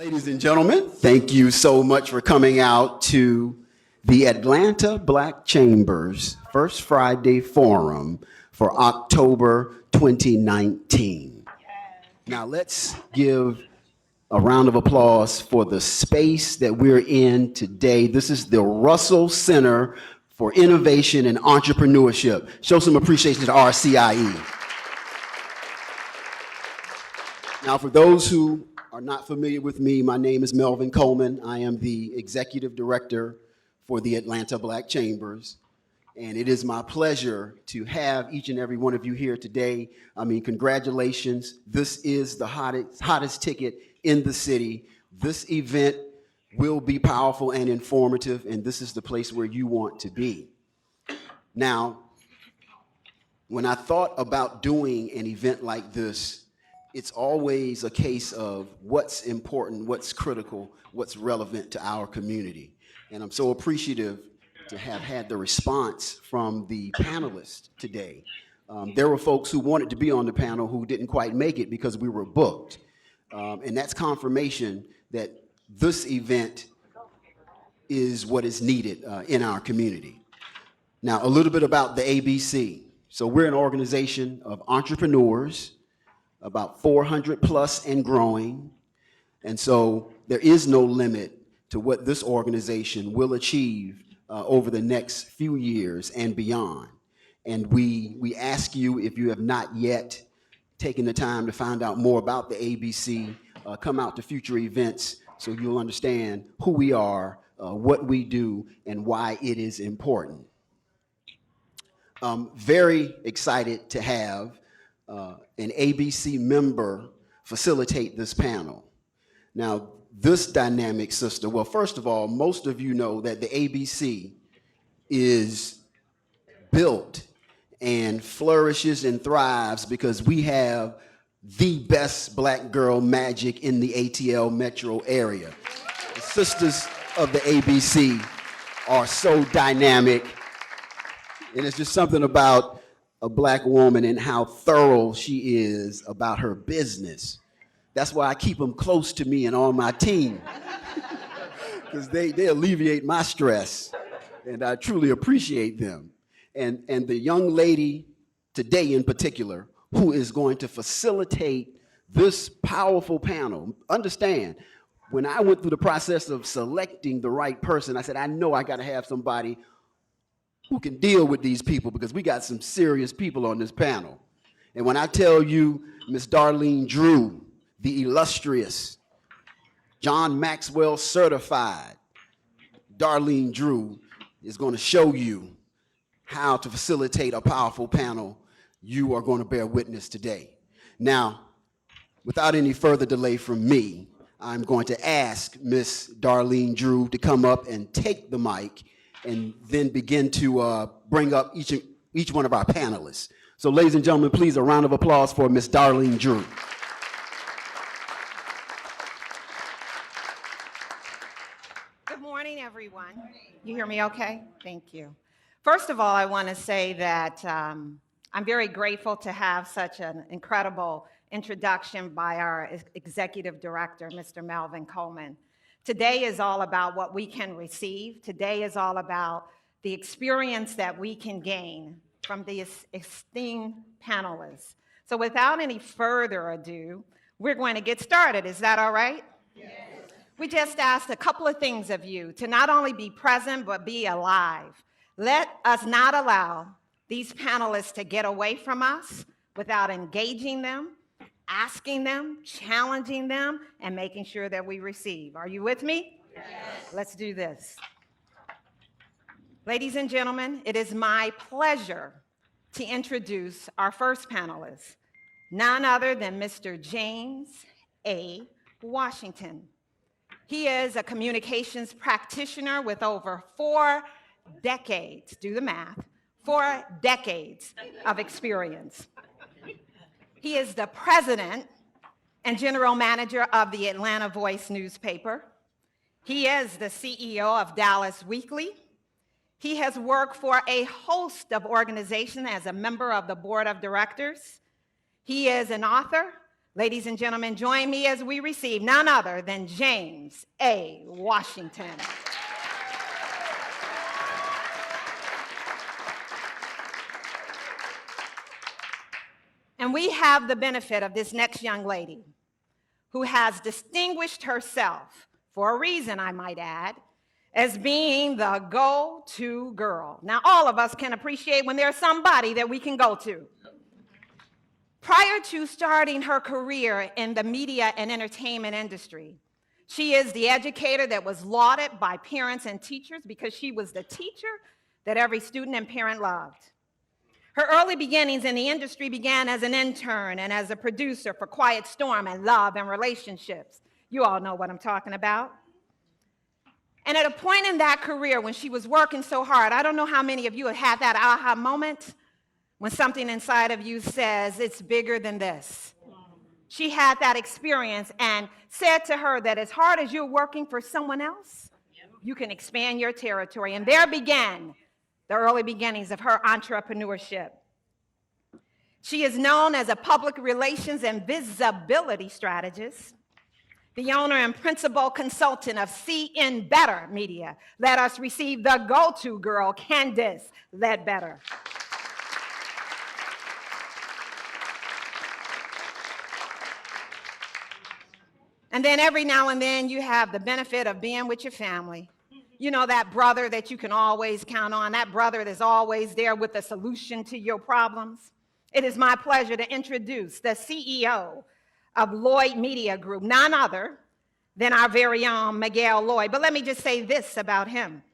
Ladies and gentlemen, thank you so much for coming out to the Atlanta Black Chambers First Friday Forum for October 2019. Now let's give a round of applause for the space that we're in today. This is the Russell Center for Innovation and Entrepreneurship. Show some appreciation to RCIE. Now, for those who are not familiar with me, my name is Melvin Coleman. I am the Executive Director for the Atlanta Black Chambers. And it is my pleasure to have each and every one of you here today. I mean, congratulations. This is the hottest ticket in the city. This event will be powerful and informative, and this is the place where you want to be. Now, when I thought about doing an event like this, it's always a case of what's important, what's critical, what's relevant to our community. And I'm so appreciative to have had the response from the panelists today. There were folks who wanted to be on the panel who didn't quite make it because we were booked. And that's confirmation that this event is what is needed in our community. Now, a little bit about the ABC. So we're an organization of entrepreneurs, about 400 plus and growing. And so there is no limit to what this organization will achieve over the next few years and beyond. And we ask you, if you have not yet taken the time to find out more about the ABC, come out to future events so you'll understand who we are, what we do, and why it is important. Very excited to have an ABC member facilitate this panel. Now, this dynamic system, well, first of all, most of you know that the ABC is built and flourishes and thrives because we have the best black girl magic in the ATL metro area. The sisters of the ABC are so dynamic, and it's just something about a black woman and how thorough she is about her business. That's why I keep them close to me and on my team, because they alleviate my stress, and I truly appreciate them. And the young lady today in particular who is going to facilitate this powerful panel, understand, when I went through the process of selecting the right person, I said, I know I gotta have somebody who can deal with these people because we got some serious people on this panel. And when I tell you Miss Darlene Drew, the illustrious, John Maxwell certified, Darlene Drew is going to show you how to facilitate a powerful panel you are going to bear witness today. Now, without any further delay from me, I'm going to ask Miss Darlene Drew to come up and take the mic and then begin to bring up each one of our panelists. So ladies and gentlemen, please a round of applause for Miss Darlene Drew. Good morning, everyone. You hear me okay? Thank you. First of all, I want to say that I'm very grateful to have such an incredible introduction by our executive director, Mr. Melvin Coleman. Today is all about what we can receive. Today is all about the experience that we can gain from these esteemed panelists. So without any further ado, we're going to get started. Is that all right? Yes. We just asked a couple of things of you, to not only be present, but be alive. Let us not allow these panelists to get away from us without engaging them, asking them, challenging them, and making sure that we receive. Are you with me? Yes. Let's do this. Ladies and gentlemen, it is my pleasure to introduce our first panelist, none other than Mr. James A. Washington. He is a communications practitioner with over 4 decades, do the math, 4 decades of experience. He is the president and general manager of the Atlanta Voice newspaper. He is the CEO of Dallas Weekly. He has worked for a host of organizations as a member of the board of directors. He is an author, Ladies and gentlemen, join me as we receive none other than James A. Washington. And we have the benefit of this next young lady who has distinguished herself, for a reason I might add, as being the go-to girl. Now, all of us can appreciate when there's somebody that we can go to. Prior to starting her career in the media and entertainment industry, she is the educator that was lauded by parents and teachers because she was the teacher that every student and parent loved. Her early beginnings in the industry began as an intern and as a producer for Quiet Storm and Love and Relationships. You all know what I'm talking about. And at a point in that career when she was working so hard, I don't know how many of you have had that aha moment when something inside of you says, it's bigger than this. She had that experience and said to her that as hard as you're working for someone else, you can expand your territory. And there began the early beginnings of her entrepreneurship. She is known as a public relations and visibility strategist, the owner and principal consultant of CNBetter Media. Let us receive the go-to girl, Candace Ledbetter. And then every now and then you have the benefit of being with your family. You know, that brother that you can always count on, that brother that's always there with a solution to your problems. It is my pleasure to introduce the CEO of Lloyd Media Group, none other than our very own Miguel Lloyd. But let me just say this about him.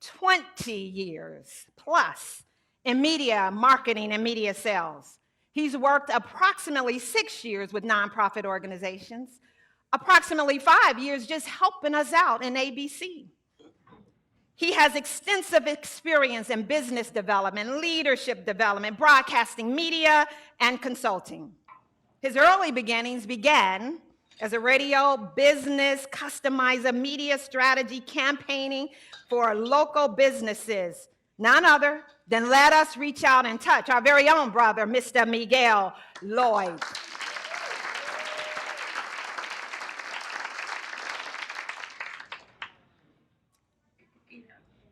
20 years plus in media marketing and media sales. He's worked approximately 6 years with nonprofit organizations, approximately 5 years just helping us out in ABC. He has extensive experience in business development, leadership development, broadcasting, media, and consulting. His early beginnings began as a radio business customizer, media strategy campaigning for local businesses. None other than let us reach out and touch our very own brother, Mr. Miguel Lloyd.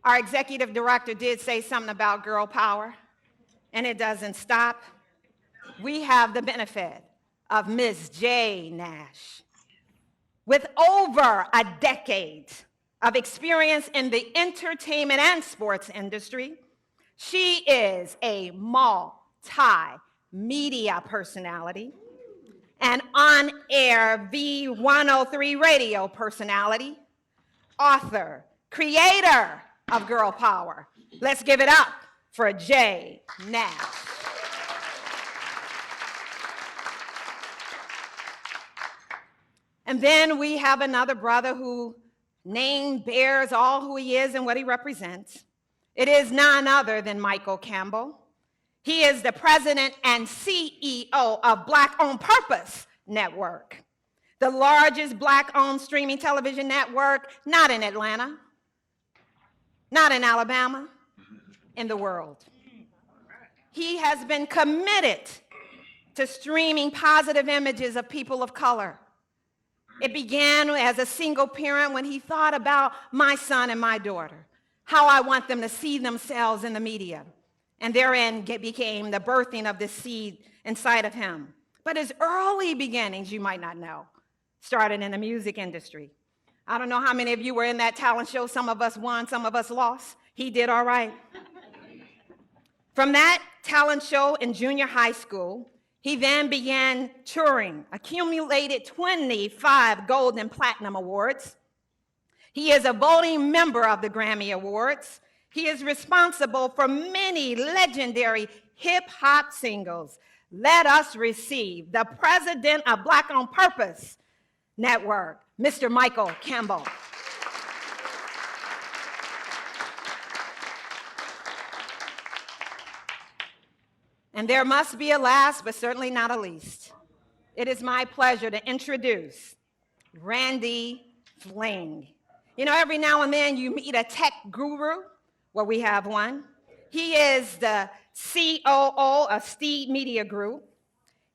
Our executive director did say something about girl power, and it doesn't stop. We have the benefit of Ms. J. Nash. With over a decade of experience in the entertainment and sports industry, she is a multi-media personality, an on-air V103 radio personality, author, creator of girl power. Let's give it up for J. Nash. And then we have another brother who name bears all who he is and what he represents. It is none other than Michael Campbell. He is the president and CEO of Black On Purpose Network, the largest Black-owned streaming television network, not in Atlanta, not in Alabama, in the world. He has been committed to streaming positive images of people of color. It began as a single parent when he thought about my son and my daughter, how I want them to see themselves in the media. And therein became the birthing of this seed inside of him. But his early beginnings, you might not know, started in the music industry. I don't know how many of you were in that talent show. Some of us won, some of us lost. He did all right. From that talent show in junior high school, he then began touring, accumulated 25 gold and platinum awards. He is a voting member of the Grammy Awards. He is responsible for many legendary hip-hop singles. Let us receive the president of Black On Purpose Network, Mr. Michael Campbell. And there must be a last, but certainly not a least. It is my pleasure to introduce Randy Fling. You know, every now and then you meet a tech guru. Well, we have one. He is the COO of Steed Media Group.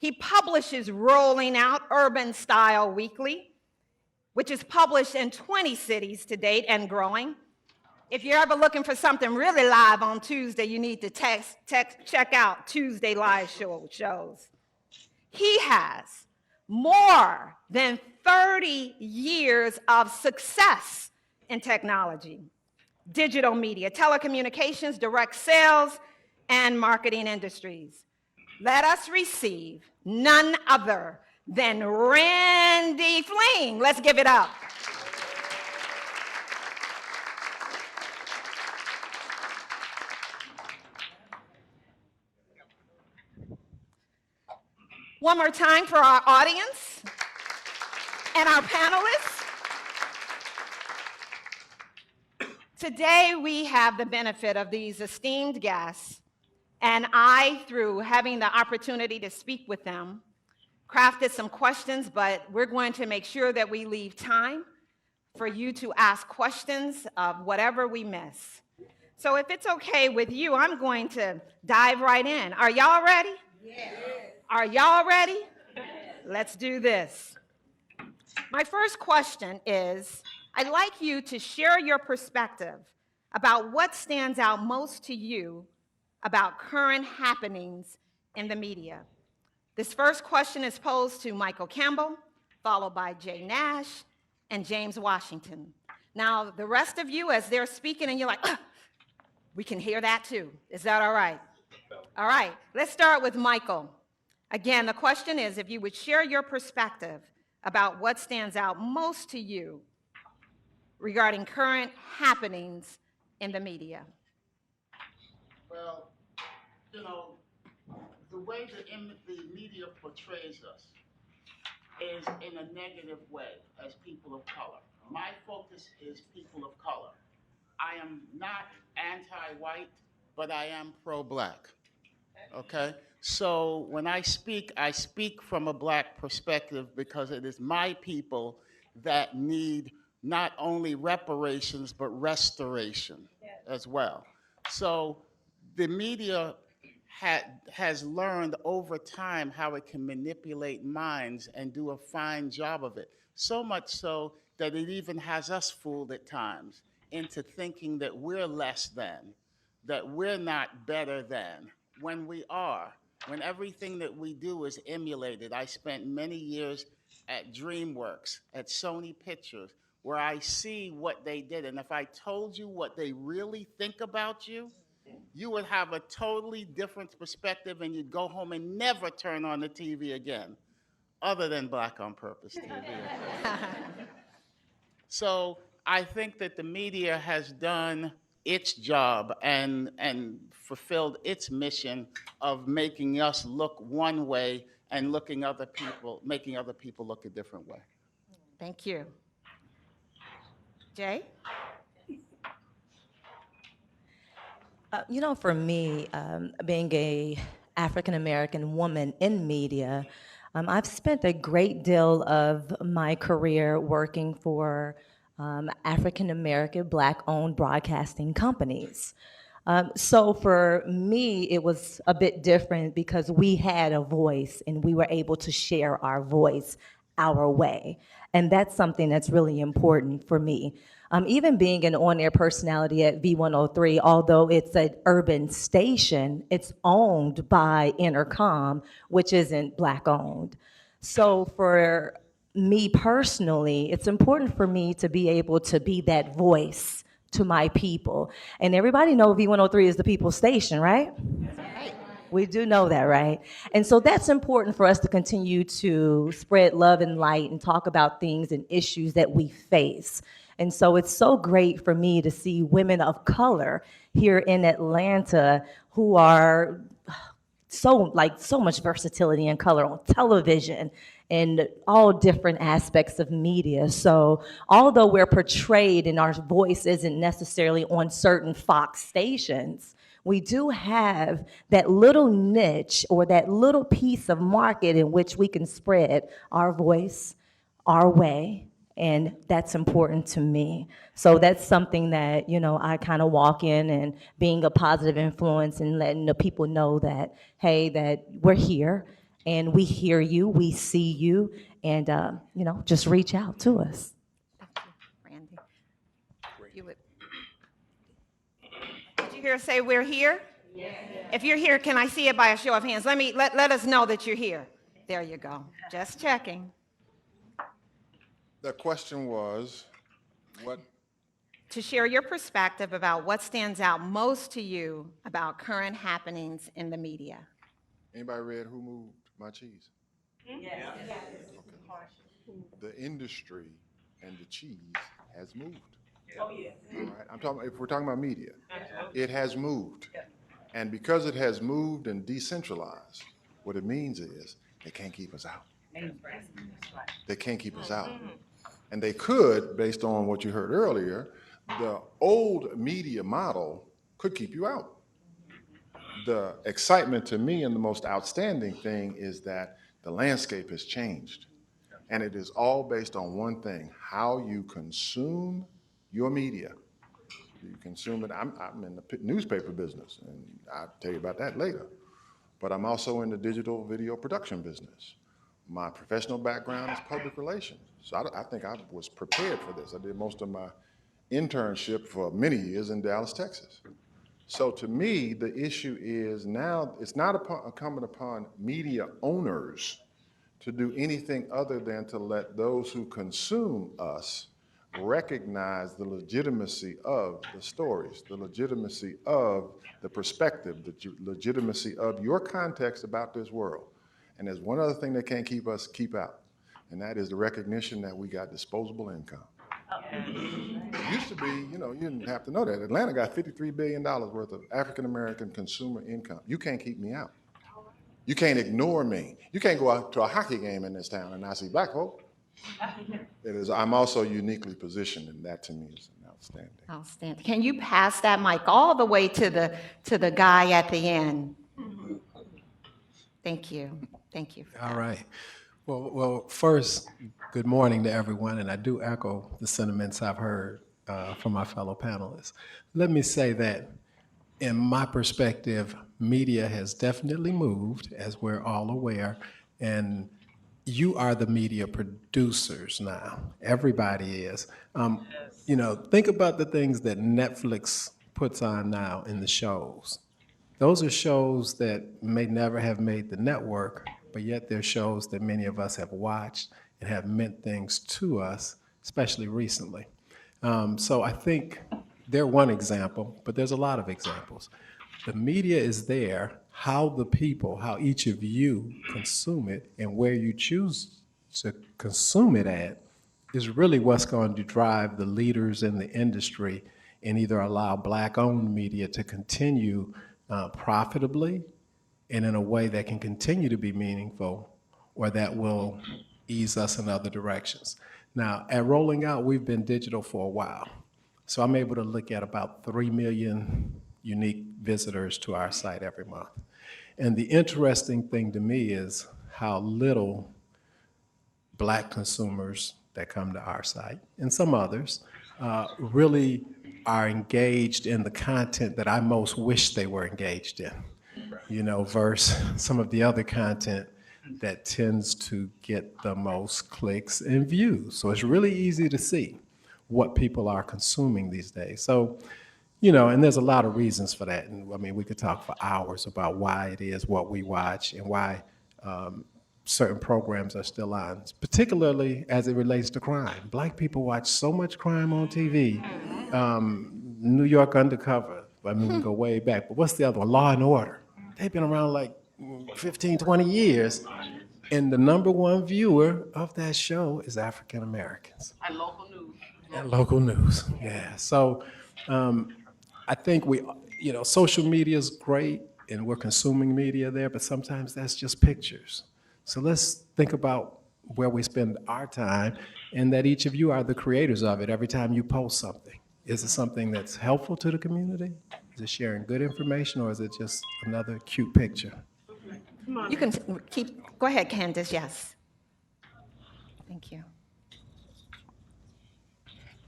He publishes Rolling Out Urban Style Weekly, which is published in 20 cities to date and growing. If you're ever looking for something really live on Tuesday, you need to check out Tuesday live shows. He has more than 30 years of success in technology, digital media, telecommunications, direct sales, and marketing industries. Let us receive none other than Randy Fling. Let's give it up. One more time for our audience and our panelists. Today, we have the benefit of these esteemed guests, and I, through having the opportunity to speak with them, crafted some questions, but we're going to make sure that we leave time for you to ask questions of whatever we miss. So if it's okay with you, I'm going to dive right in. Are y'all ready? Yes. Are y'all ready? Let's do this. My first question is, I'd like you to share your perspective about what stands out most to you about current happenings in the media. This first question is posed to Michael Campbell, followed by Jay Nash and James Washington. Now, the rest of you, as they're speaking, and you're like, we can hear that too. Is that all right? All right, let's start with Michael. Again, the question is, if you would share your perspective about what stands out most to you regarding current happenings in the media. Well, you know, the way the media portrays us is in a negative way as people of color. My focus is people of color. I am not anti-white, but I am pro-black, okay? So when I speak from a black perspective because it is my people that need not only reparations, but restoration as well. So the media has learned over time how it can manipulate minds and do a fine job of it. So much so that it even has us fooled at times into thinking that we're less than, that we're not better than, when we are, when everything that we do is emulated. I spent many years at DreamWorks, at Sony Pictures, where I see what they did. And if I told you what they really think about you, you would have a totally different perspective and you'd go home and never turn on the TV again, other than Black on Purpose TV. So I think that the media has done its job and fulfilled its mission of making us look one way and making other people look a different way. Thank you. Jay? You know, for me, being a African-American woman in media, I've spent a great deal of my career working for African-American Black-owned broadcasting companies. So for me, it was a bit different because we had a voice and we were able to share our voice our way. And that's something that's really important for me. Even being an on-air personality at V103, although it's an urban station, it's owned by Intercom, which isn't Black-owned. So for me personally, it's important for me to be able to be that voice to my people. And everybody knows V103 is the people's station, right? Right. We do know that, right? And so that's important for us to continue to spread love and light and talk about things and issues that we face. And so it's so great for me to see women of color here in Atlanta who are so much versatility and color on television and all different aspects of media. So although we're portrayed and our voice isn't necessarily on certain Fox stations, we do have that little niche or that little piece of market in which we can spread our voice, our way, and that's important to me. So that's something that, you know, I kind of walk in and being a positive influence and letting the people know that, hey, that we're here And we hear you, we see you, and just reach out to us. Thank you, Randy. Did you hear us say we're here? Yes. If you're here, can I see it by a show of hands? Let us know that you're here. There you go. Just checking. The question was, what? To share your perspective about what stands out most to you about current happenings in the media. Anybody read Who Moved My Cheese? Yes. Okay. The industry and the cheese has moved. Oh, yeah. All right. If we're talking about media, it has moved. And because it has moved and decentralized, what it means is they can't keep us out. They can't keep us out. And they could, based on what you heard earlier, the old media model could keep you out. The excitement to me and the most outstanding thing is that the landscape has changed. And it is all based on one thing: how you consume your media. You consume it. I'm in the newspaper business, and I'll tell you about that later. But I'm also in the digital video production business. My professional background is public relations. So I think I was prepared for this. I did most of my internship for many years in Dallas, Texas. So to me, the issue is now it's not incumbent upon media owners to do anything other than to let those who consume us recognize the legitimacy of the stories, the legitimacy of the perspective, the legitimacy of your context about this world. And there's one other thing they can't keep out, and that is the recognition that we got disposable income. It used to be, you didn't have to know that. Atlanta got $53 billion worth of African-American consumer income. You can't keep me out. You can't ignore me. You can't go out to a hockey game in this town and not see black folk. I'm also uniquely positioned, and that to me is outstanding. Outstanding. Can you pass that mic all the way to the guy at the end? Thank you. Thank you. All right. Well, first, good morning to everyone, and I do echo the sentiments I've heard from my fellow panelists. Let me say that, in my perspective, media has definitely moved, as we're all aware, and you are the media producers now. Everybody is. Think about the things that Netflix puts on now in the shows. Those are shows that may never have made the network, but yet they're shows that many of us have watched and have meant things to us, especially recently. So I think they're one example, but there's a lot of examples. The media is there. How each of you consume it and where you choose to consume it at is really what's going to drive the leaders in the industry and either allow Black-owned media to continue profitably and in a way that can continue to be meaningful, or that will ease us in other directions. Now, at Rolling Out, we've been digital for a while. So I'm able to look at about 3 million unique visitors to our site every month. And the interesting thing to me is how little Black consumers that come to our site, and some others, really are engaged in the content that I most wish they were engaged in, versus some of the other content that tends to get the most clicks and views. So it's really easy to see what people are consuming these days. So, and there's a lot of reasons for that. And I mean, we could talk for hours about why it is what we watch and why certain programs are still on, particularly as it relates to crime. Black people watch so much crime on TV. New York Undercover, I mean, we go way back, but what's the other one? Law and Order. They've been around like 15, 20 years. And the number one viewer of that show is African Americans. And local news. And local news, yeah. So I think social media is great and we're consuming media there, but sometimes that's just pictures. So let's think about where we spend our time and that each of you are the creators of it every time you post something. Is it something that's helpful to the community? Is it sharing good information, or is it just another cute picture? You can go ahead, Candace, yes. Thank you.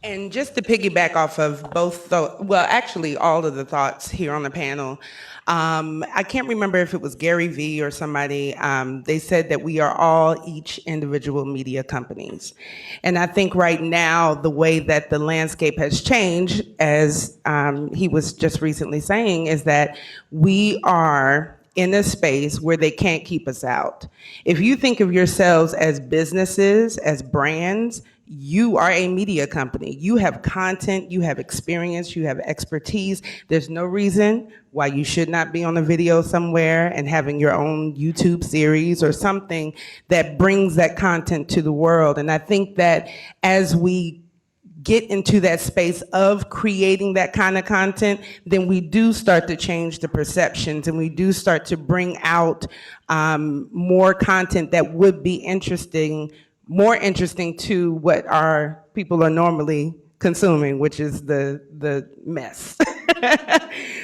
And just to piggyback off of both, actually all of the thoughts here on the panel, I can't remember if it was Gary Vee or somebody, they said that we are all each individual media companies. And I think right now, the way that the landscape has changed, as he was just recently saying, is that we are in a space where they can't keep us out. If you think of yourselves as businesses, as brands, you are a media company. You have content, you have experience, you have expertise. There's no reason why you should not be on a video somewhere and having your own YouTube series or something that brings that content to the world. And I think that as we get into that space of creating that kind of content, then we do start to change the perceptions and we do start to bring out more content that would be more interesting to what our people are normally consuming, which is the mess.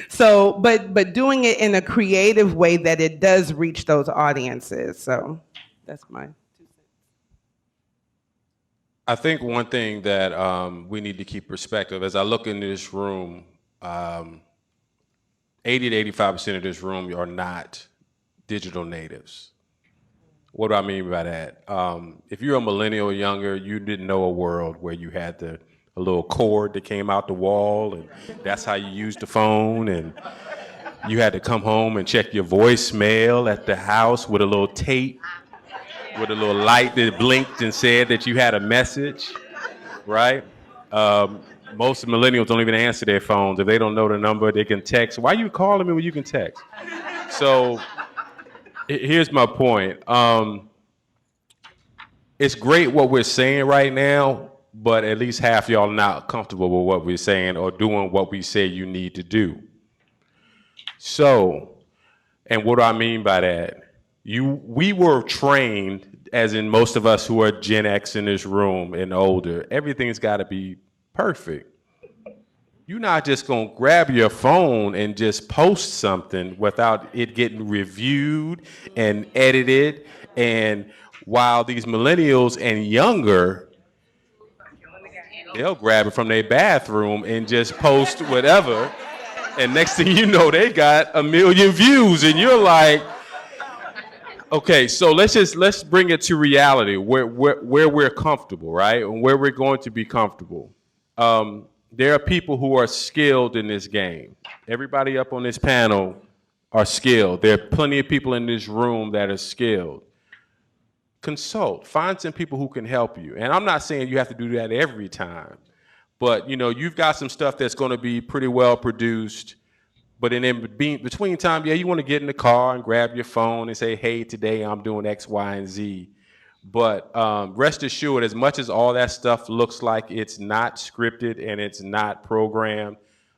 So, but doing it in a creative way that it does reach those audiences. So that's my 2 cents. I think one thing that we need to keep perspective, as I look in this room, 80 to 85% of this room are not digital natives. What do I mean by that? If you're a millennial or younger, you didn't know a world where you had a little cord that came out the wall, and that's how you used the phone, and you had to come home and check your voicemail at the house with a little tape, with a little light that blinked and said that you had a message, right? Most millennials don't even answer their phones. If they don't know the number, they can text. Why are you calling me when you can text? So here's my point. It's great what we're saying right now, but at least half y'all not comfortable with what we're saying or doing what we say you need to do. So, and what do I mean by that? We were trained, as in most of us who are Gen X in this room and older, everything's got to be perfect. You're not just going to grab your phone and just post something without it getting reviewed and edited. And while these millennials and younger, they'll grab it from their bathroom and just post whatever. And next thing you know, they got 1 million views. And you're like, okay, so let's bring it to reality where we're comfortable, right? And where we're going to be comfortable. There are people who are skilled in this game. Everybody up on this panel are skilled. There are plenty of people in this room that are skilled. Consult, find some people who can help you. And I'm not saying you have to do that every time, but you've got some stuff that's going to be pretty well produced. But in between time, yeah, you want to get in the car and grab your phone and say, hey, today I'm doing X, Y, and Z. But rest assured, as much as all that stuff looks like it's not scripted and it's not programmed,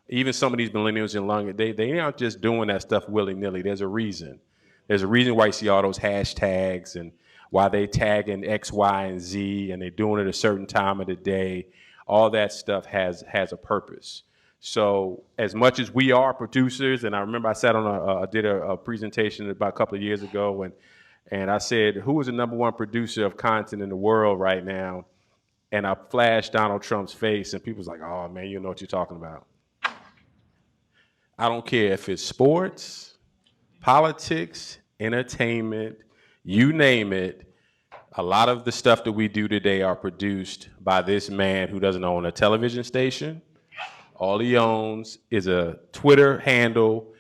even some of these millennials in London, they aren't just doing that stuff willy-nilly. There's a reason. There's a reason why you see all those hashtags and why they tag in X, Y, and Z, and they're doing it a certain time of the day. All that stuff has a purpose. So as much as we are producers, and I remember I sat on did a presentation about a couple of years ago, and I said, who is the #1 producer of content in the world right now? And I flashed Donald Trump's face, and people was like, oh, man, you know what you're talking about. I don't care if it's sports, politics, entertainment, you name it. A lot of the stuff that we do today are produced by this man who doesn't own a television station. All he owns is a Twitter handle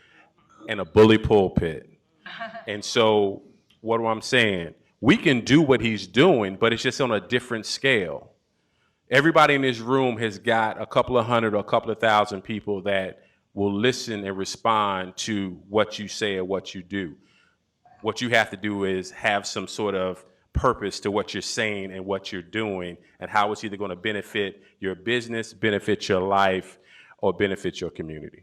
and a bully pulpit. And so what am I saying? We can do what he's doing, but it's just on a different scale. Everybody in this room has got a couple of hundred or a couple of thousand people that will listen and respond to what you say or what you do. What you have to do is have some sort of purpose to what you're saying and what you're doing, and how it's either going to benefit your business, benefit your life, or benefit your community.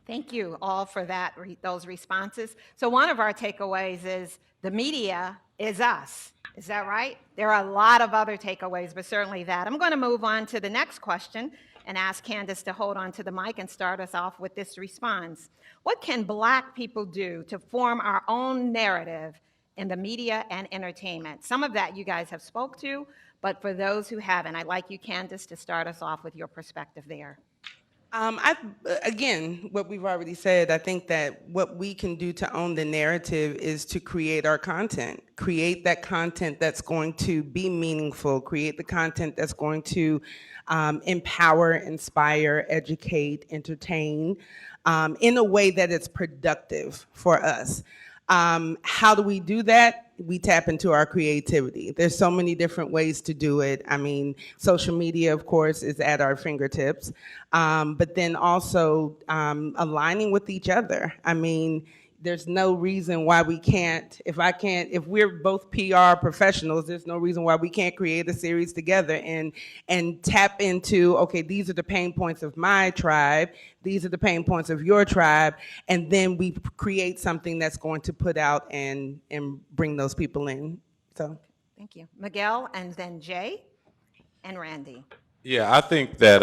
Thank you all for those responses. So one of our takeaways is the media is us. Is that right? There are a lot of other takeaways, but certainly that. I'm going to move on to the next question and ask Candace to hold on to the mic and start us off with this response. What can Black people do to form our own narrative in the media and entertainment. Some of that you guys have spoke to, but for those who haven't, I'd like you, Candace, to start us off with your perspective there. Again, what we've already said, I think that what we can do to own the narrative is to create our content, create that content that's going to be meaningful, create the content that's going to empower, inspire, educate, entertain, in a way that it's productive for us. How do we do that? We tap into our creativity. There's so many different ways to do it. I mean, social media, of course, is at our fingertips, but then also aligning with each other. I mean, there's no reason why we can't, if we're both PR professionals, there's no reason why we can't create a series together and tap into, okay, these are the pain points of my tribe, these are the pain points of your tribe, and then we create something that's going to put out and bring those people in, so. Thank you. Miguel, and then Jay and Randy. Yeah, I think that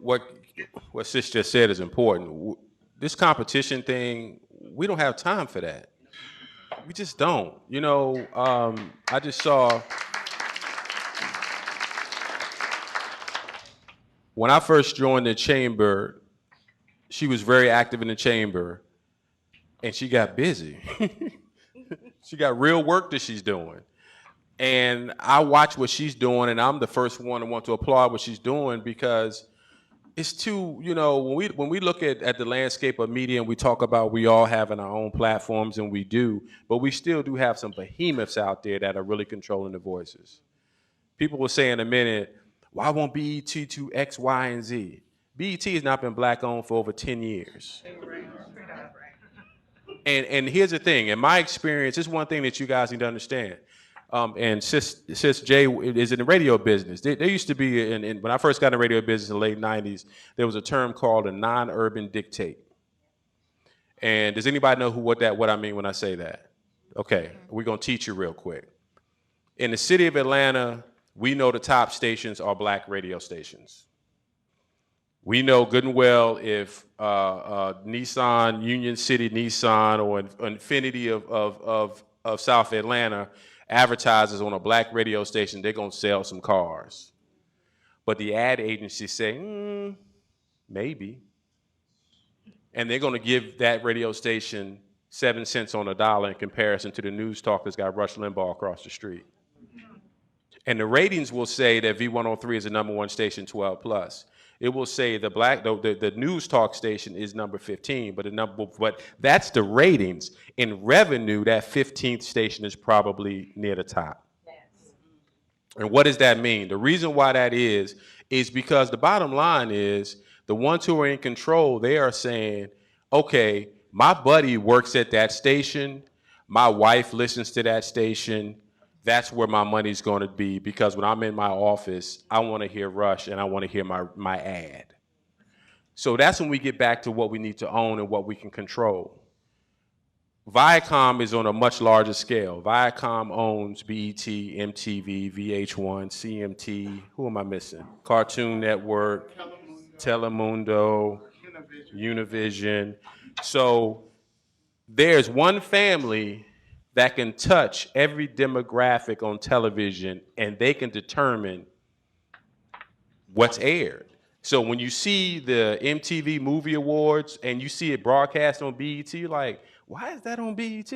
what Sis just said is important. This competition thing, we don't have time for that. We just don't. You know, I just saw, when I first joined the chamber, she was very active in the chamber, and she got busy. She got real work that she's doing. And I watch what she's doing, and I'm the first one to want to applaud what she's doing, because it's too, you know, when we look at the landscape of media and we talk about we all having our own platforms, and we do, but we still do have some behemoths out there that are really controlling the voices. People will say in a minute, why won't BET do X, Y, and Z? BET has not been black owned for over 10 years. And here's the thing, in my experience, this is one thing that you guys need to understand. And Sis Jay is in the radio business. There used to be, when I first got in the radio business in the late 90s, there was a term called a non-urban dictate. And does anybody know what I mean when I say that? Okay, we're gonna teach you real quick. In the city of Atlanta, we know the top stations are black radio stations. We know good and well if Nissan, Union City Nissan, or Infinity of South Atlanta advertises on a black radio station, they're gonna sell some cars. But the ad agencies say, maybe. And they're gonna give that radio station 7 cents on the dollar in comparison to the news talk that's got Rush Limbaugh across the street. And the ratings will say that V103 is the #1 station, 12 plus. It will say the news talk station is number 15, but that's the ratings. In revenue, that 15th station is probably near the top. Yes. And what does that mean? The reason why that is because the bottom line is the ones who are in control, they are saying, okay, my buddy works at that station, my wife listens to that station, that's where my money's going to be, because when I'm in my office, I want to hear Rush and I want to hear my ad. So that's when we get back to what we need to own and what we can control. Viacom is on a much larger scale. Viacom owns BET, MTV, VH1, CMT, who am I missing? Cartoon Network, Telemundo, Univision. So there's one family that can touch every demographic on television, and they can determine what's aired. So when you see the MTV Movie Awards and you see it broadcast on BET, you're like, why is that on BET?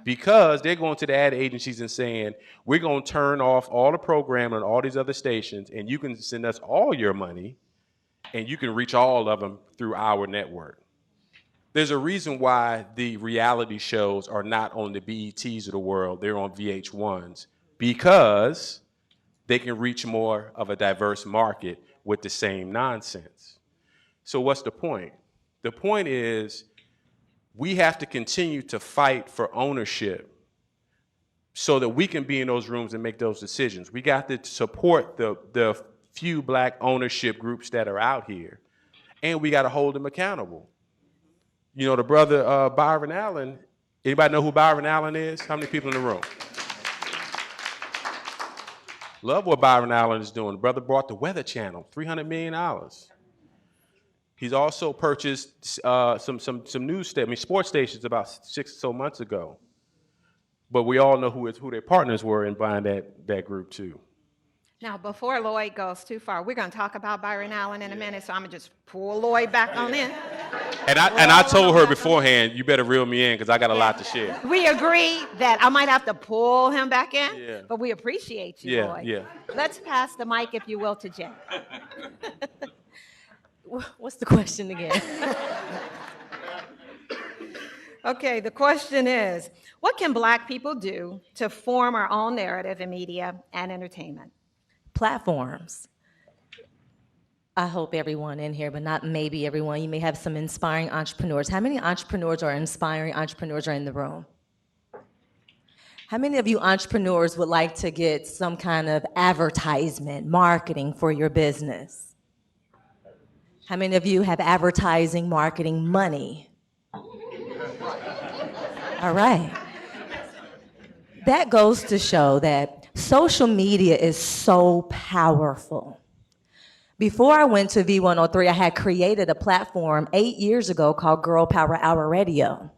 Because they're going to the ad agencies and saying, we're going to turn off all the programming on all these other stations, and you can send us all your money, and you can reach all of them through our network. There's a reason why the reality shows are not on the BETs of the world, they're on VH1s, because they can reach more of a diverse market with the same nonsense. So what's the point? The point is we have to continue to fight for ownership so that we can be in those rooms and make those decisions. We got to support the few black ownership groups that are out here, and we got to hold them accountable. You know, the brother Byron Allen, anybody know who Byron Allen is? How many people in the room? Love what Byron Allen is doing. The brother bought the Weather Channel, $300 million. He's also purchased some news stations, sports stations about 6 or so months ago. but we all know who their partners were in buying that group too. Now, before Lloyd goes too far, we're going to talk about Byron Allen in a minute, so I'm going to just pull Lloyd back on in. And I told her beforehand, you better reel me in because I got a lot to share. We agree that I might have to pull him back in, Yeah. but we appreciate you, Yeah, Lloyd. yeah. Let's pass the mic, if you will, to Jay. What's the question again? Okay, the question is, what can Black people do to form our own narrative in media and entertainment? Platforms. I hope everyone in here, but not maybe everyone, you may have some inspiring entrepreneurs. How many entrepreneurs or inspiring entrepreneurs are in the room? How many of you entrepreneurs would like to get some kind of advertisement, marketing for your business? How many of you have advertising, marketing money? All right. That goes to show that social media is so powerful. Before I went to V103, I had created a platform 8 years ago called Girl Power Hour Radio.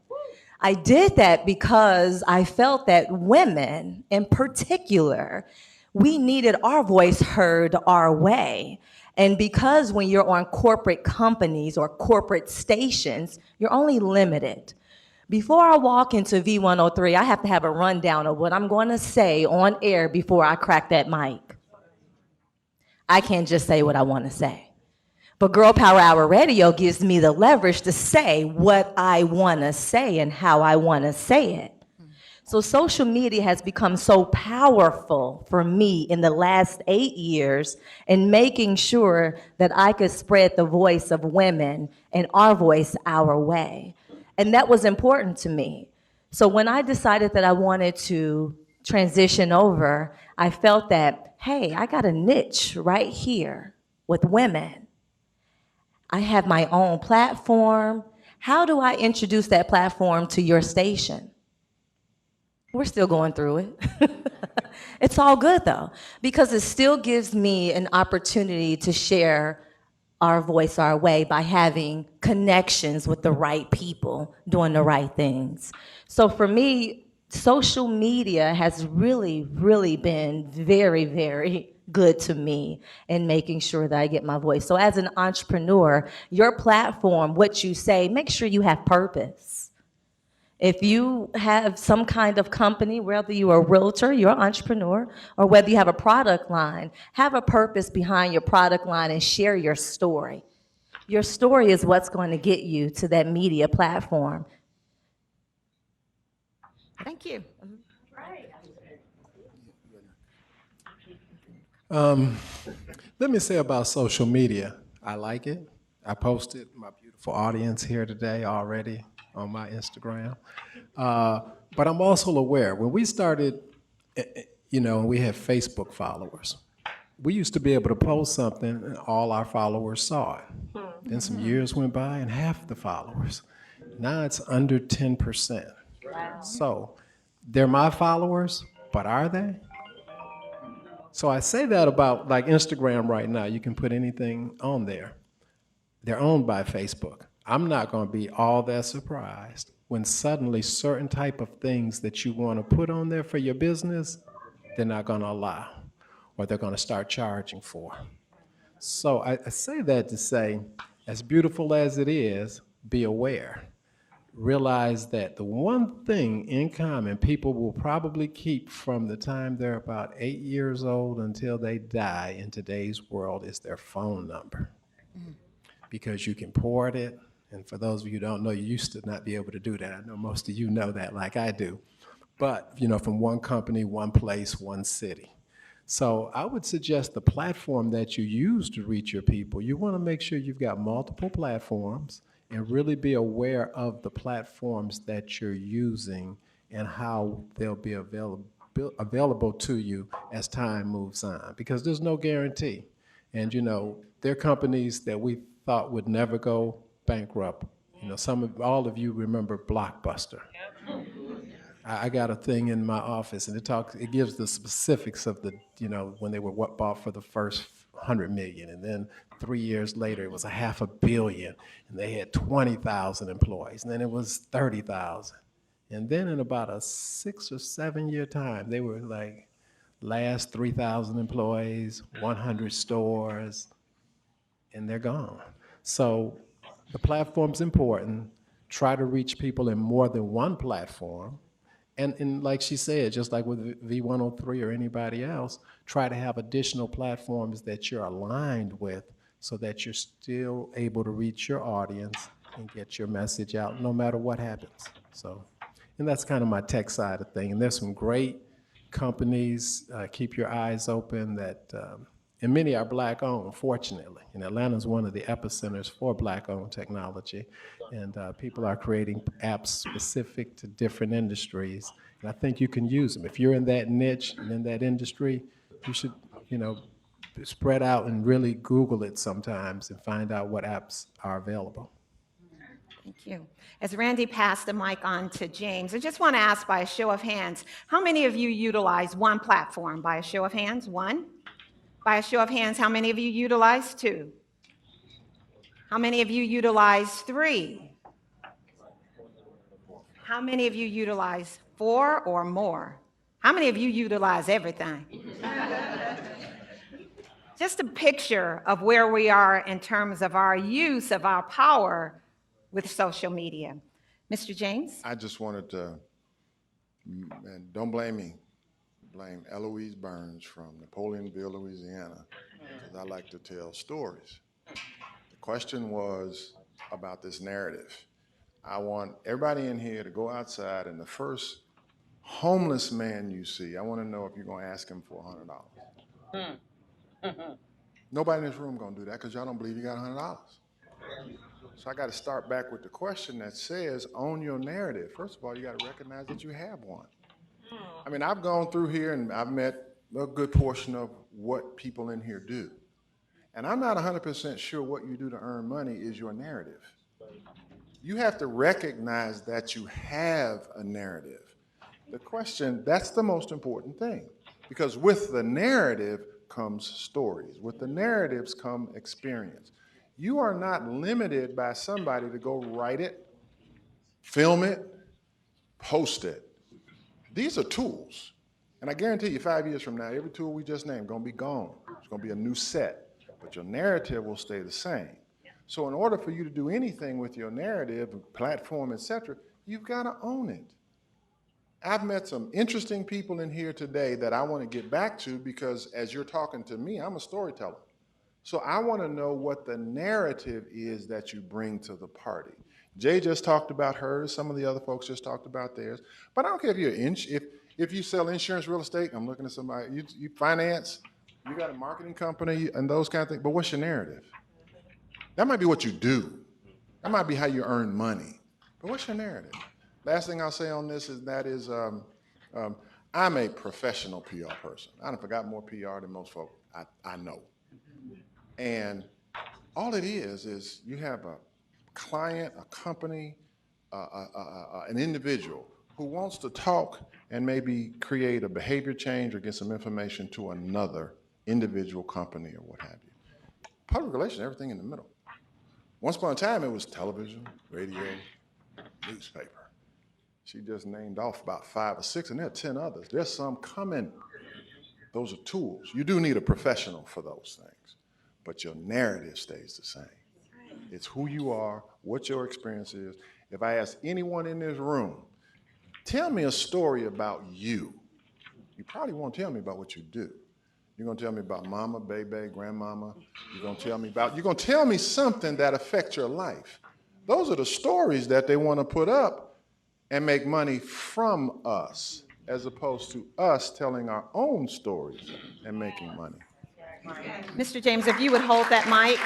I did that because I felt that women in particular, we needed our voice heard our way. And because when you're on corporate companies or corporate stations, you're only limited. Before I walk into V103, I have to have a rundown of what I'm going to say on air before I crack that mic. I can't just say what I want to say. But Girl Power Hour Radio gives me the leverage to say what I want to say and how I want to say it. So social media has become so powerful for me in the last 8 years in making sure that I could spread the voice of women and our voice our way. And that was important to me. So when I decided that I wanted to transition over, I felt that, hey, I got a niche right here with women. I have my own platform. How do I introduce that platform to your station? We're still going through it. It's all good though, because it still gives me an opportunity to share our voice our way by having connections with the right people doing the right things. So for me, social media has really, really been very, very good to me in making sure that I get my voice. So as an entrepreneur, your platform, what you say, make sure you have purpose. If you have some kind of company, whether you're a realtor, you're an entrepreneur, or whether you have a product line, have a purpose behind your product line and share your story. Your story is what's going to get you to that media platform. Thank you. Let me say about social media, I like it. I posted my beautiful audience here today already on my Instagram. But I'm also aware, when we started, we had Facebook followers. We used to be able to post something and all our followers saw it. Then some years went by and half the followers. Now it's under 10%. Wow. So they're my followers, but are they? So I say that about like Instagram right now. You can put anything on there. They're owned by Facebook. I'm not going to be all that surprised when suddenly certain type of things that you want to put on there for your business, they're not going to allow, or they're going to start charging for. So I say that to say, as beautiful as it is, be aware. Realize that the one thing in common people will probably keep from the time they're about 8 years old until they die in today's world is their phone number. Because you can port it, and for those of you who don't know, you used to not be able to do that. I know most of you know that like I do. But, from one company, one place, one city. So I would suggest the platform that you use to reach your people, you want to make sure you've got multiple platforms and really be aware of the platforms that you're using and how they'll be available to you as time moves on, because there's no guarantee. And there are companies that we thought would never go bankrupt. All of you remember Blockbuster. I got a thing in my office, and it gives the specifics of when they were bought for the first 100 million, and then 3 years later it was $500 million, and they had 20,000 employees, and then it was 30,000, And then in about a 6 or 7 year time, they were like last 3,000 employees, 100 stores, and they're gone. So the platform's important. Try to reach people in more than one platform. And like she said, just like with V103 or anybody else, try to have additional platforms that you're aligned with so that you're still able to reach your audience and get your message out no matter what happens. So, and that's kind of my tech side of thing. And there's some great companies, keep your eyes open that, and many are black owned, fortunately. And Atlanta is one of the epicenters for black owned technology. And people are creating apps specific to different industries. And I think you can use them. If you're in that niche and in that industry, you should, spread out and really Google it sometimes and find out what apps are available. Thank you. As Randy passed the mic on to James, I just want to ask by a show of hands, how many of you utilize one platform? By a show of hands, one? By a show of hands, how many of you utilize two? How many of you utilize three? How many of you utilize four or more? How many of you utilize everything? Just a picture of where we are in terms of our use of our power with social media. Mr. James? I just wanted to, and don't blame me, blame Eloise Burns from Napoleonville, Louisiana, because I like to tell stories. The question was about this narrative. I want everybody in here to go outside, and the first homeless man you see, I want to know if you're going to ask him for $100. Nobody in this room going to do that because y'all don't believe you got $100. So I got to start back with the question that says, own your narrative. First of all, you got to recognize that you have one. I mean, I've gone through here and I've met a good portion of what people in here do. And I'm not 100% sure what you do to earn money is your narrative. You have to recognize that you have a narrative. The question, that's the most important thing. Because with the narrative comes stories. With the narratives come experience. You are not limited by somebody to go write it, film it, post it. These are tools. And I guarantee you 5 years from now, every tool we just named is going to be gone. It's going to be a new set. But your narrative will stay the same. So in order for you to do anything with your narrative, platform, et cetera, you've got to own it. I've met some interesting people in here today that I want to get back to because as you're talking to me, I'm a storyteller. So I want to know what the narrative is that you bring to the party. Jay just talked about hers. Some of the other folks just talked about theirs. But I don't care if you're if you sell insurance, real estate. I'm looking at somebody. You finance. You got a marketing company and those kind of things. But what's your narrative? That might be what you do. That might be how you earn money. But what's your narrative? Last thing I'll say on this is I'm a professional PR person. I done forgot more PR than most folks I know. And all it is you have a client, a company, an individual who wants to talk and maybe create a behavior change or get some information to another individual company or what have you. Public relations, everything in the middle. Once upon a time, it was television, radio, newspaper. She just named off about 5 or 6, and there are 10 others. There's some coming. Those are tools. You do need a professional for those things, but your narrative stays the same. It's who you are, what your experience is. If I ask anyone in this room, tell me a story about you, you probably won't tell me about what you do. You're gonna tell me about mama, baby, grandmama. You're gonna tell me something that affects your life. Those are the stories that they want to put up and make money from us, as opposed to us telling our own stories and making money. Mr. James, if you would hold that mic.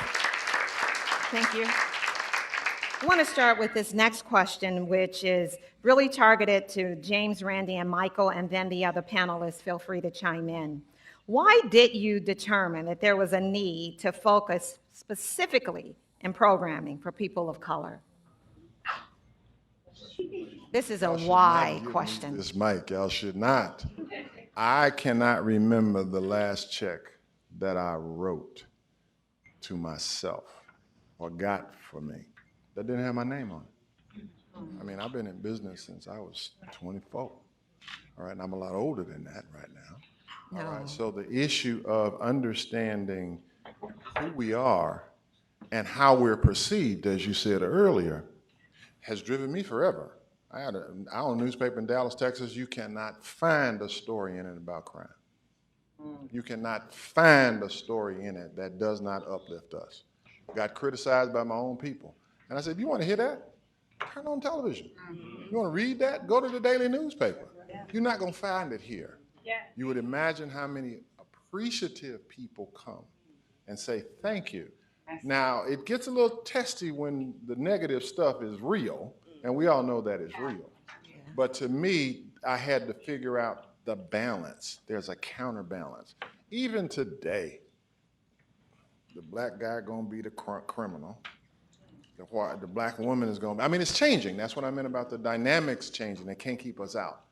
Thank you. I want to start with this next question, which is really targeted to James, Randy, and Michael, and then the other panelists, feel free to chime in. Why did you determine that there was a need to focus specifically in programming for people of color? This is a why question. This mic, y'all should not. I cannot remember the last check that I wrote to myself or got for me that didn't have my name on it. I mean, I've been in business since I was 24. All right, and I'm a lot older than that right now. All No. right, so the issue of understanding who we are and how we're perceived, as you said earlier, has driven me forever. I own a newspaper in Dallas, Texas. You cannot find a story in it about crime. You cannot find a story in it that does not uplift us. Got criticized by my own people. And I said, you want to hear that? Turn on television. You want to read that? Go to the daily newspaper. You're not going to find it here. You would imagine how many appreciative people come and say thank you. Now, it gets a little testy when the negative stuff is real, and we all know that is real. But to me, I had to figure out the balance. There's a counterbalance. Even today, the black guy gonna be the criminal. The black woman is gonna, I mean, it's changing. That's what I meant about the dynamics changing. They can't keep us out.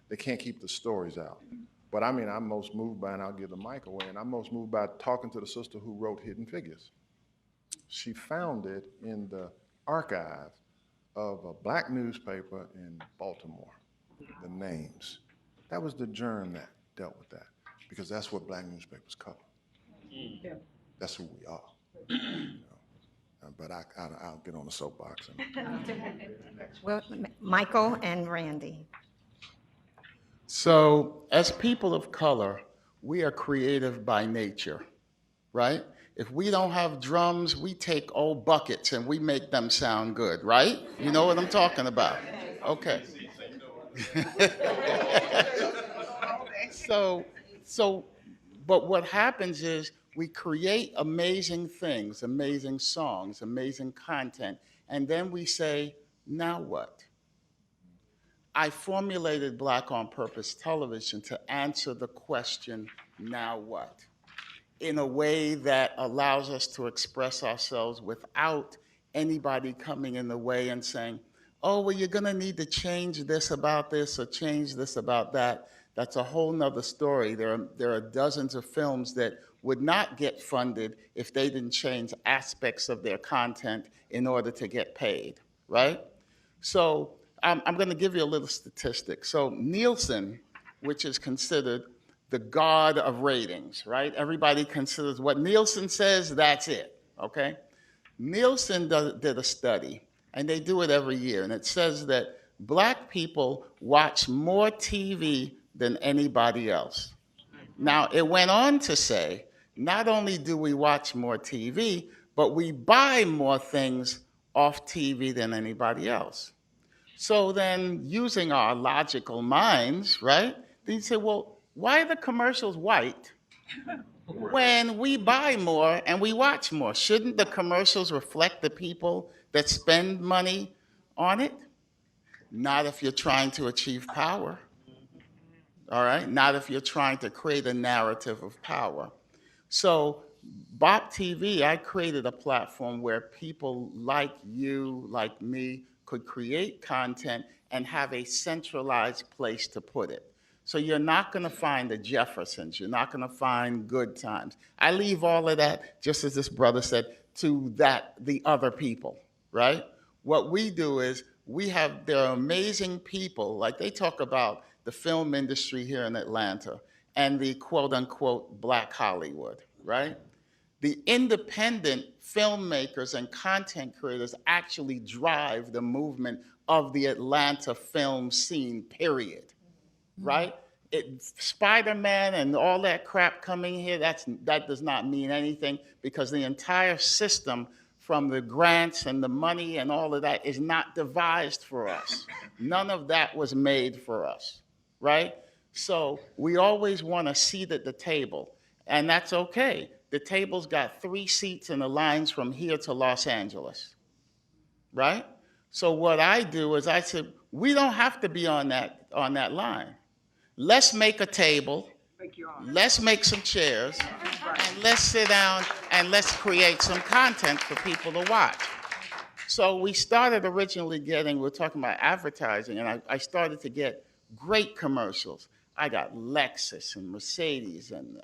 They can't keep the stories out. But I mean, I'm most moved by, and I'll give the mic away, and I'm most moved by talking to the sister who wrote Hidden Figures. She found it in the archive of a black newspaper in Baltimore, the names. That was the germ that dealt with that, because that's what black newspapers cover. That's who we are. You know? But I'll get on the soapbox. Well, Michael and Randy. So, as people of color, we are creative by nature, right? If we don't have drums, we take old buckets and we make them sound good, right? You know what I'm talking about? Okay. But what happens is we create amazing things, amazing songs, amazing content, and then we say, now what? I formulated Black on Purpose Television to answer the question, now what? In a way that allows us to express ourselves without anybody coming in the way and saying, oh, well, you're gonna need to change this about this or change this about that. That's a whole nother story. There are dozens of films that would not get funded if they didn't change aspects of their content in order to get paid, right? So I'm gonna give you a little statistic. So Nielsen, which is considered the god of ratings, right? Everybody considers what Nielsen says, that's it, okay? Nielsen did a study, and they do it every year, and it says that Black people watch more TV than anybody else. Now, it went on to say, not only do we watch more TV, but we buy more things off TV than anybody else. So then, using our logical minds, right? Then you say, well, why are the commercials white when we buy more and we watch more? Shouldn't the commercials reflect the people that spend money on it? Not if you're trying to achieve power, all right? Not if you're trying to create a narrative of power. So BOP TV, I created a platform where people like you, like me, could create content and have a centralized place to put it. So you're not gonna find the Jeffersons, you're not gonna find Good Times. I leave all of that, just as this brother said, to the other people, right? What we do is, there are amazing people, like they talk about the film industry here in Atlanta and the quote unquote Black Hollywood, right? The independent filmmakers and content creators actually drive the movement of the Atlanta film scene, period. Right? Spider-Man and all that crap coming here, that does not mean anything, because the entire system, from the grants and the money and all of that, is not devised for us. None of that was made for us, right? So we always want a seat at the table, and that's okay. The table's got 3 seats in the lines from here to Los Angeles, right? So what I do is I said, we don't have to be on that line. Let's make a table, let's make some chairs, and let's sit down and let's create some content for people to watch. So we started originally we're talking about advertising, and I started to get great commercials. I got Lexus and Mercedes and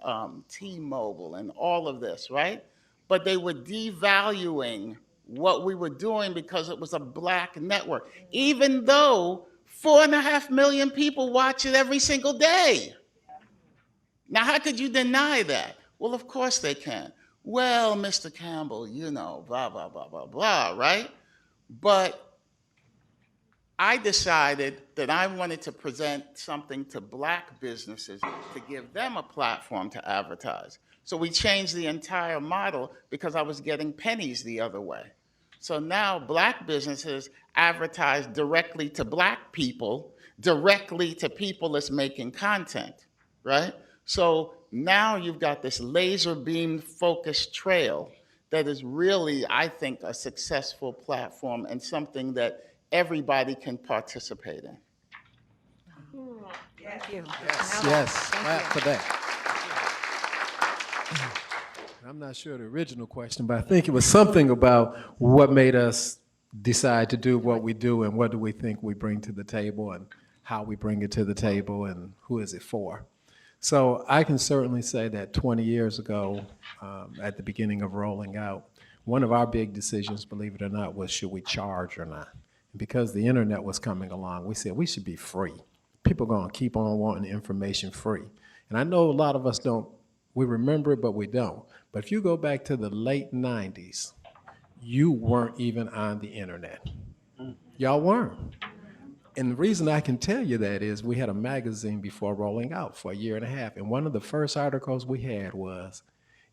T-Mobile and all of this, right? But they were devaluing what we were doing because it was a black network, even though 4.5 million people watch it every single day. Now, how could you deny that? Well, of course they can. Well, Mr. Campbell, you know, blah, blah, blah, blah, blah, right? But I decided that I wanted to present something to black businesses to give them a platform to advertise. So we changed the entire model because I was getting pennies the other way. So now black businesses advertise directly to black people, directly to people that's making content, right? So now you've got this laser beam focused trail that is really, I think, a successful platform and something that everybody can participate in. Thank you. Yes, clap for that. I'm not sure the original question, but I think it was something about what made us decide to do what we do and what do we think we bring to the table and how we bring it to the table and who is it for. So I can certainly say that 20 years ago, at the beginning of rolling out, one of our big decisions, believe it or not, was should we charge or not? Because the internet was coming along, we said we should be free. People are going to keep on wanting information free. And I know a lot of us don't, we remember it, but we don't. But if you go back to the late 90s, you weren't even on the internet. Y'all weren't. And the reason I can tell you that is we had a magazine before rolling out for a year and a half. And one of the first articles we had was,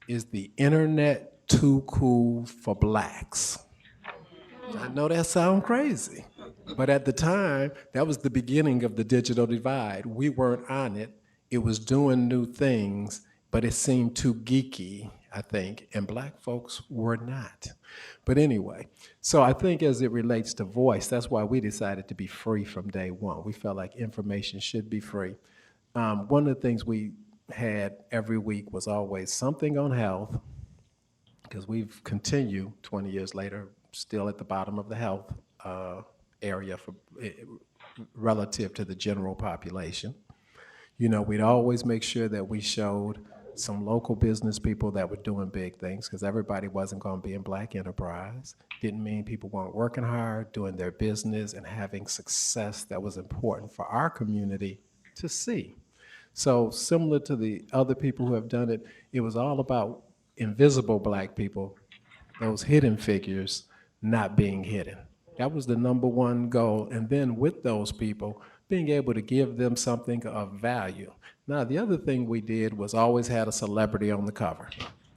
is the internet too cool for blacks? I know that sounds crazy, but at the time, that was the beginning of the digital divide. We weren't on it. It was doing new things, but it seemed too geeky, I think, and black folks were not. But anyway, so I think as it relates to voice, that's why we decided to be free from day one. We felt like information should be free. One of the things we had every week was always something on health, because we've continued 20 years later, still at the bottom of the health area for relative to the general population. You know, we'd always make sure that we showed some local business people that were doing big things, because everybody wasn't going to be in black enterprise. Didn't mean people weren't working hard, doing their business, and having success that was important for our community to see. So similar to the other people who have done it, it was all about invisible black people, those hidden figures, not being hidden. That was the number one goal. And then with those people, being able to give them something of value. Now, the other thing we did was always had a celebrity on the cover.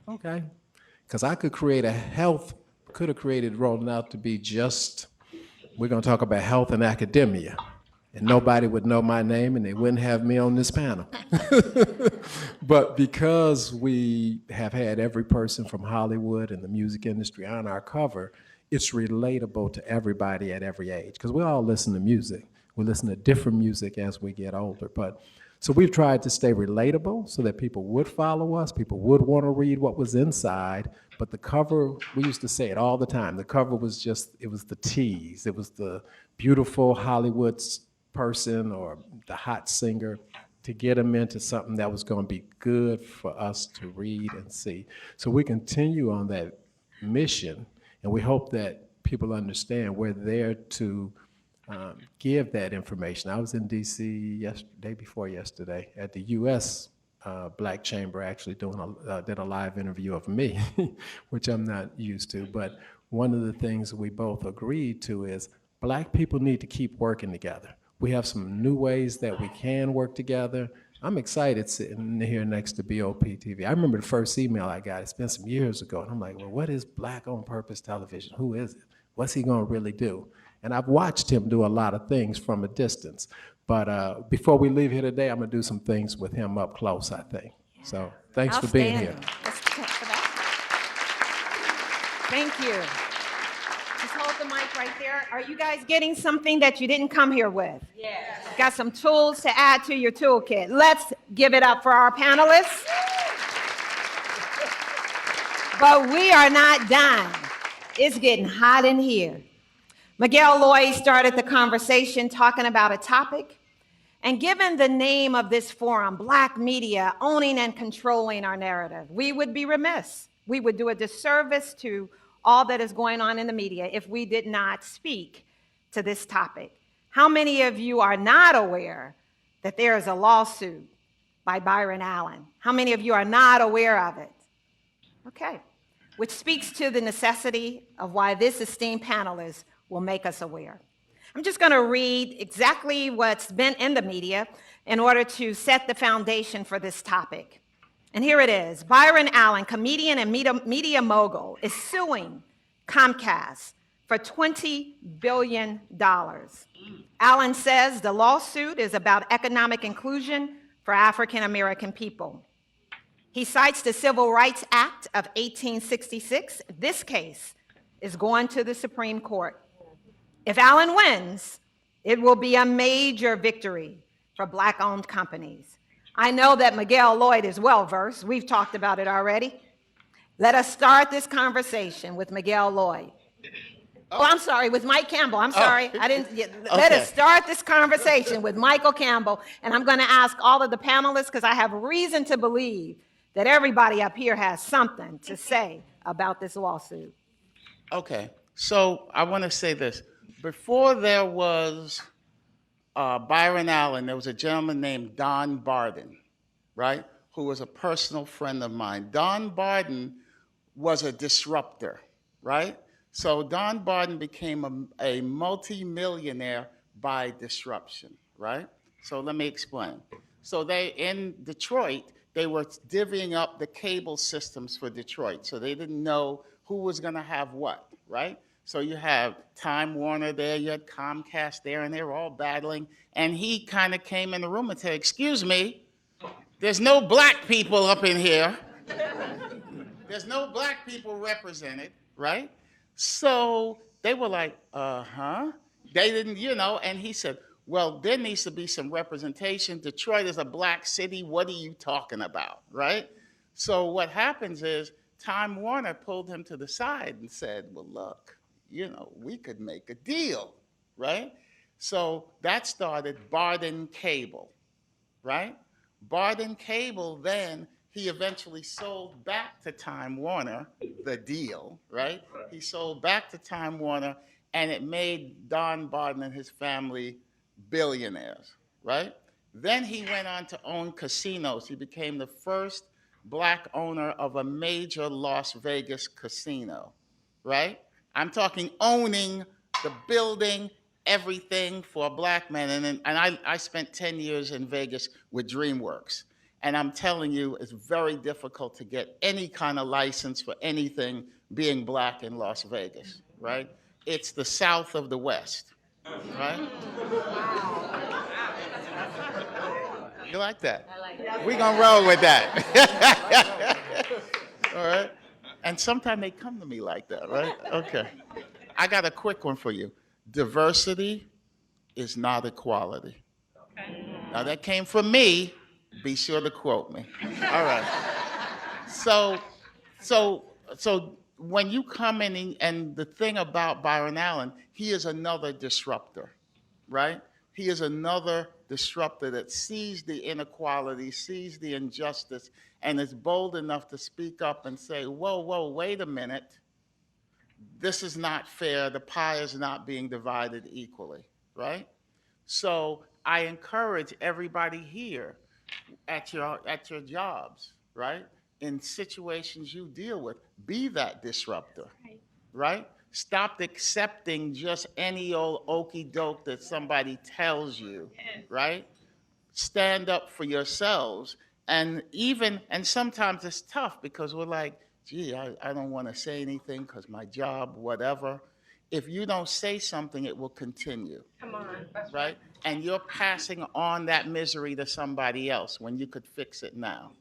Okay. Because I could create could have created rolling out to be just, we're going to talk about health and academia. And nobody would know my name and they wouldn't have me on this panel. But because we have had every person from Hollywood and the music industry on our cover, it's relatable to everybody at every age, because we all listen to music. We listen to different music as we get older. But so we've tried to stay relatable so that people would follow us, people would want to read what was inside. But the cover, we used to say it all the time, the cover was just, it was the tease. It was the beautiful Hollywood person or the hot singer to get them into something that was going to be good for us to read and see. So we continue on that mission, and we hope that people understand we're there to give that information. I was in DC day before yesterday at the U.S. Black Chamber, actually did a live interview of me, which I'm not used to. But one of the things we both agreed to is black people need to keep working together. We have some new ways that we can work together. I'm excited sitting here next to BOP TV. I remember the first email I got, it's been some years ago, and I'm like, well, what is Black on Purpose Television? Who is it? What's he gonna really do? And I've watched him do a lot of things from a distance. But before we leave here today, I'm gonna do some things with him up close, I think. So thanks for being here. Let's check for that. Thank you. Just hold the mic right there. Are you guys getting something that you didn't come here with? Yes. Got some tools to add to your toolkit. Let's give it up for our panelists. But we are not done. It's getting hot in here. Miguel Lloyd started the conversation talking about a topic. And given the name of this forum, Black Media Owning and Controlling Our Narrative, we would be remiss. We would do a disservice to all that is going on in the media if we did not speak to this topic. How many of you are not aware that there is a lawsuit by Byron Allen? How many of you are not aware of it? Okay, which speaks to the necessity of why this esteemed panelist will make us aware. I'm just going to read exactly what's been in the media in order to set the foundation for this topic. And here it is. Byron Allen, comedian and media mogul, is suing Comcast for $20 billion. Allen says the lawsuit is about economic inclusion for African American people. He cites the Civil Rights Act of 1866. This case is going to the Supreme Court. If Allen wins, it will be a major victory for Black-owned companies. I know that Miguel Lloyd is well-versed. We've talked about it already. Let us start this conversation with Miguel Lloyd. Oh, I'm sorry, with Mike Campbell. I'm sorry. I didn't. Let us start this conversation with Michael Campbell, and I'm going to ask all of the panelists, because I have reason to believe that everybody up here has something to say about this lawsuit. Okay, so I want to say this. Before there was Byron Allen, there was a gentleman named Don Barden, right, who was a personal friend of mine. Don Barden was a disruptor, right? So Don Barden became a multi-millionaire by disruption, right? So let me explain. So in Detroit, they were divvying up the cable systems for Detroit. So they didn't know who was going to have what, right? So you have Time Warner there, you had Comcast there, and they were all battling. And he kind of came in the room and said, "Excuse me, there's no black people up in here. There's no black people represented," right? So they were like, They didn't, and he said, "Well, there needs to be some representation. Detroit is a black city. What are you talking about?" Right? So what happens is Time Warner pulled him to the side and said, "Well, look, we could make a deal," right? So that started Barden Cable, right? Barden Cable, then he eventually sold back to Time Warner the deal, right? He sold back to Time Warner, and it made Don Barden and his family billionaires, right? Then he went on to own casinos. He became the first black owner of a major Las Vegas casino, right? I'm talking owning the building, everything for a black man. And I spent 10 years in Vegas with DreamWorks. And I'm telling you, it's very difficult to get any kind of license for anything being black in Las Vegas, right? It's the South of the West, right? You like that? I like that. We're going to roll with that. All right? And sometimes they come to me like that, right? Okay. I got a quick one for you. Diversity is not equality. Okay. Now, that came from me. Be sure to quote me. All right. So when you come in, and the thing about Byron Allen, he is another disruptor, right? He is another disruptor that sees the inequality, sees the injustice, and is bold enough to speak up and say, whoa, wait a minute. This is not fair. The pie is not being divided equally, right? So I encourage everybody here at your jobs, right? In situations you deal with, be that disruptor, right? Stop accepting just any old okey doke that somebody tells you, right? Stand up for yourselves. And sometimes it's tough because we're like, gee, I don't want to say anything because my job, whatever. If you don't say something, it will continue. Come on. Right? And you're passing on that misery to somebody else when you could fix it now.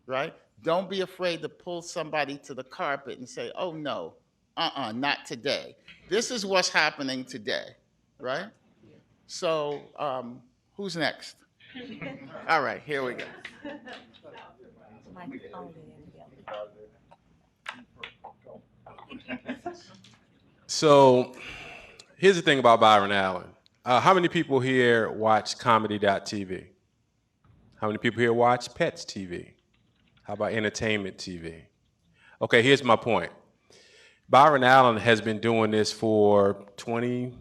Right? Don't be afraid to pull somebody to the carpet and say, "Oh, no, not today. This is what's happening today." Right? So who's next? All right, here we go. So here's the thing about Byron Allen. How many people here watch comedy.tv? How many people here watch Pets TV? How about entertainment TV? Okay, here's my point. Byron Allen has been doing this for 20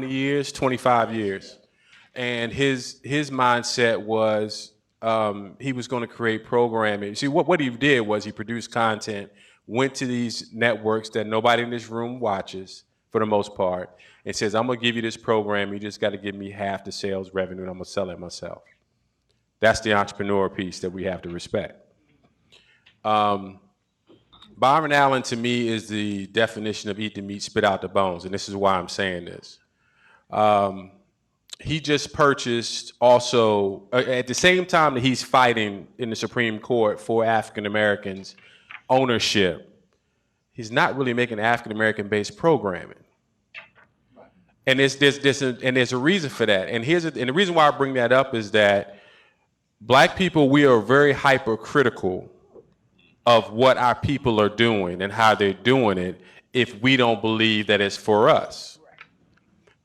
years, 25 years. And his mindset was he was going to create programming. See, what he did was he produced content, went to these networks that nobody in this room watches for the most part, and says, I'm going to give you this program. You just got to give me half the sales revenue, and I'm going to sell it myself. That's the entrepreneur piece that we have to respect. Byron Allen, to me, is the definition of eat the meat, spit out the bones, and this is why I'm saying this. He just purchased also, at the same time that he's fighting in the Supreme Court for African Americans ownership, he's not really making African American based programming. And there's a reason for that. And the reason why I bring that up is that Black people, we are very hypercritical of what our people are doing and how they're doing it if we don't believe that it's for us.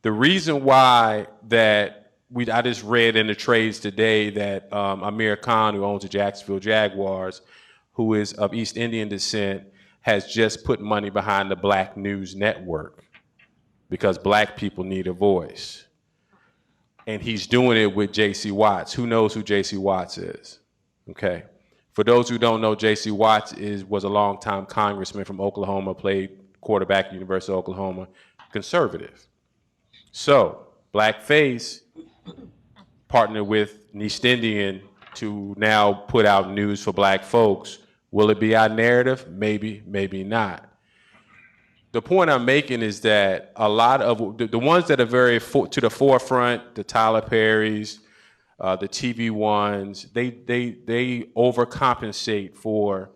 The reason why that I just read in the trades today that Amir Khan, who owns the Jacksonville Jaguars, who is of East Indian descent, has just put money behind the Black News Network because Black people need a voice. And he's doing it with J.C. Watts. Who knows who J.C. Watts is? Okay. For those who don't know, J.C. Watts was a longtime congressman from Oklahoma, played quarterback at the University of Oklahoma, conservative. So, Blackface partnered with an East Indian to now put out news for Black folks. Will it be our narrative? Maybe, maybe not. The point I'm making is that a lot of the ones that are very to the forefront, the Tyler Perrys, the TV ones, they overcompensate for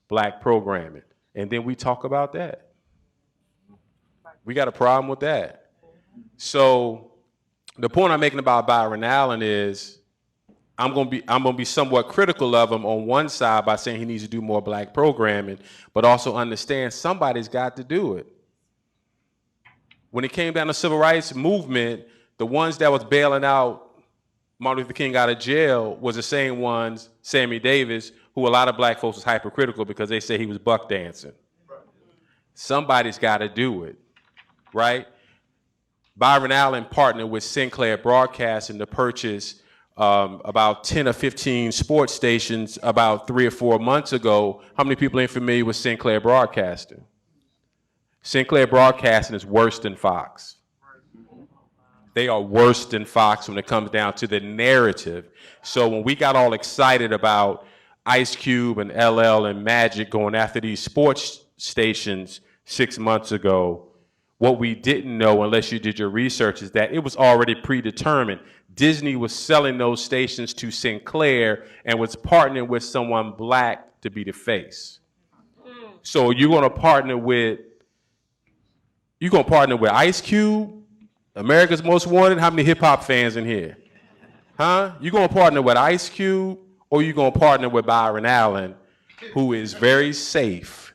Black programming. And then we talk about that. We got a problem with that. So the point I'm making about Byron Allen is I'm gonna be somewhat critical of him on one side by saying he needs to do more Black programming, but also understand somebody's got to do it. When it came down to the civil rights movement, the ones that was bailing out Martin Luther King out of jail was the same ones, Sammy Davis, who a lot of Black folks was hypercritical because they say he was buck dancing. Somebody's got to do it, right? Byron Allen partnered with Sinclair Broadcasting to purchase about 10 or 15 sports stations about 3 or 4 months ago. How many people ain't familiar with Sinclair Broadcasting? Sinclair Broadcasting is worse than Fox. They are worse than Fox when it comes down to the narrative. So when we got all excited about Ice Cube and LL and Magic going after these sports stations 6 months ago, what we didn't know, unless you did your research, is that it was already predetermined. Disney was selling those stations to Sinclair and was partnering with someone Black to be the face. So you're gonna partner with Ice Cube, America's Most Wanted. How many hip hop fans in here? Huh? You gonna partner with Ice Cube, or you gonna partner with Byron Allen, who is very safe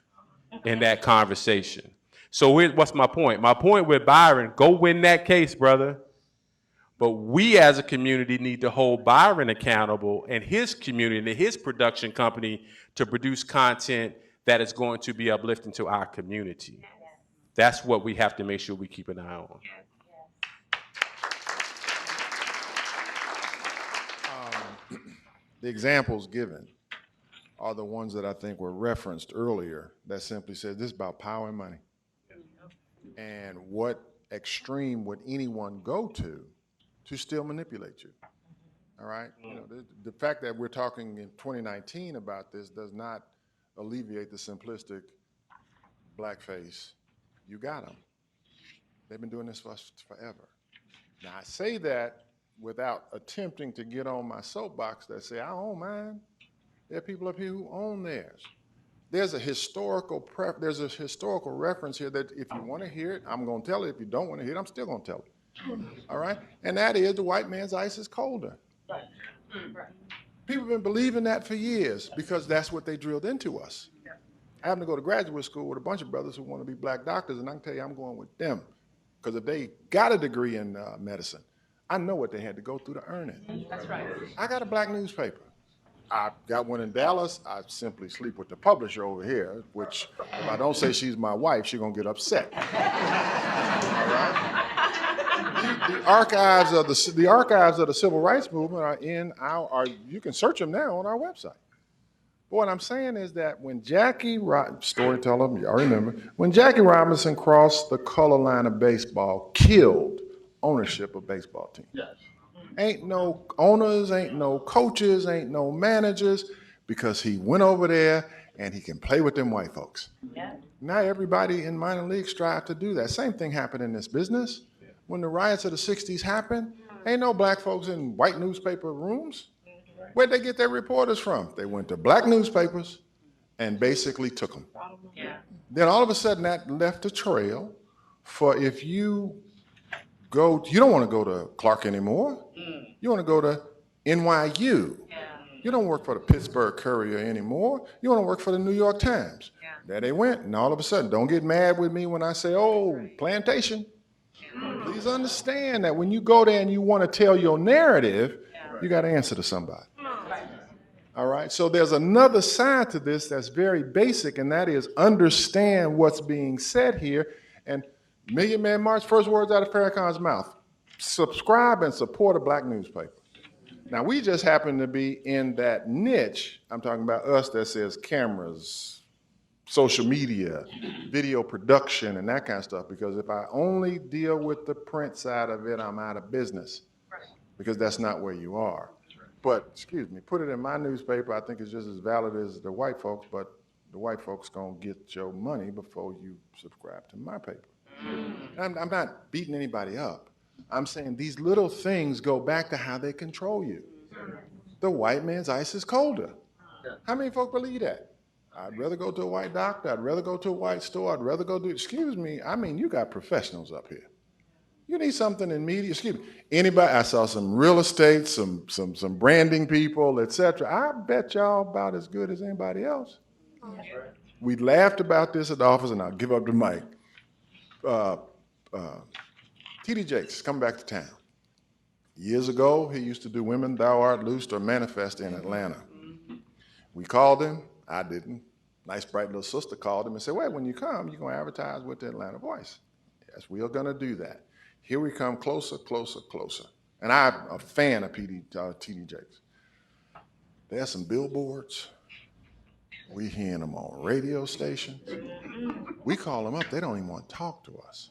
in that conversation? So what's my point? My point with Byron, go win that case, brother. But we as a community need to hold Byron accountable and his community and his production company to produce content that is going to be uplifting to our community. That's what we have to make sure we keep an eye on. The examples given are the ones that I think were referenced earlier that simply said this is about power and money. And what extreme would anyone go to still manipulate you? All right? You know, the fact that we're talking in 2019 about this does not alleviate the simplistic blackface. You got them. They've been doing this for us forever. Now, I say that without attempting to get on my soapbox that say, I own mine. There are people up here who own theirs. There's a historical reference here that if you want to hear it, I'm going to tell it. If you don't want to hear it, I'm still going to tell it. All right? And that is the white man's ice is colder. Right. People have been believing that for years because that's what they drilled into us. I happen to go to graduate school with a bunch of brothers who want to be Black doctors, and I can tell you I'm going with them because if they got a degree in medicine, I know what they had to go through to earn it. That's right. I got a Black newspaper. I got one in Dallas. I simply sleep with the publisher over here, which if I don't say she's my wife, she's gonna get upset. All right? The archives of the civil rights movement are in you can search them now on our website. But what I'm saying is that when storyteller, y'all remember, when Jackie Robinson crossed the color line of baseball, killed ownership of baseball teams. Yes. Ain't no owners, ain't no coaches, ain't no managers, because he went over there and he can play with them white folks. Yeah. Now everybody in minor leagues strive to do that. Same thing happened in this business. When the riots of the 60s happened, ain't no black folks in white newspaper rooms. Where'd they get their reporters from? They went to black newspapers and basically took them. Yeah. Then all of a sudden that left a trail for if you don't want to go to Clark anymore. You want to go to NYU. Yeah. You don't work for the Pittsburgh Courier anymore. You want to work for the New York Times. Yeah. There they went, and all of a sudden, don't get mad with me when I say, oh, plantation. Yeah. Please understand that when you go there and you want to tell your narrative, you got to answer to somebody. All right, so there's another side to this that's very basic, and that is understand what's being said here. And Million Man March, first words out of Farrakhan's mouth: subscribe and support a black newspaper. Now, we just happen to be in that niche, I'm talking about us, that says cameras, social media, video production, and that kind of stuff, because if I only deal with the print side of it, I'm out of business, because that's not where you are. But, excuse me, put it in my newspaper, I think it's just as valid as the white folks, but the white folks gonna get your money before you subscribe to my paper. I'm not beating anybody up. I'm saying these little things go back to how they control you. The white man's ice is colder. How many folk believe that? I'd rather go to a white doctor, I'd rather go to a white store, I'd rather go do, excuse me, I mean, you got professionals up here. You need something in media, excuse me, anybody, I saw some real estate, some branding people, etc. I bet y'all about as good as anybody else. We laughed about this at the office, and I'll give up the mic. T.D. Jakes coming back to town. Years ago, he used to do Women Thou Art Loosed or Manifest in Atlanta. We called him, I didn't. Nice bright little sister called him and said, well, when you come, you're gonna advertise with the Atlanta Voice. Yes, we are gonna do that. Here we come, closer, closer, closer. And I'm a fan of T.D. Jakes. There's some billboards. We hearing them on radio stations. We call them up, they don't even want to talk to us.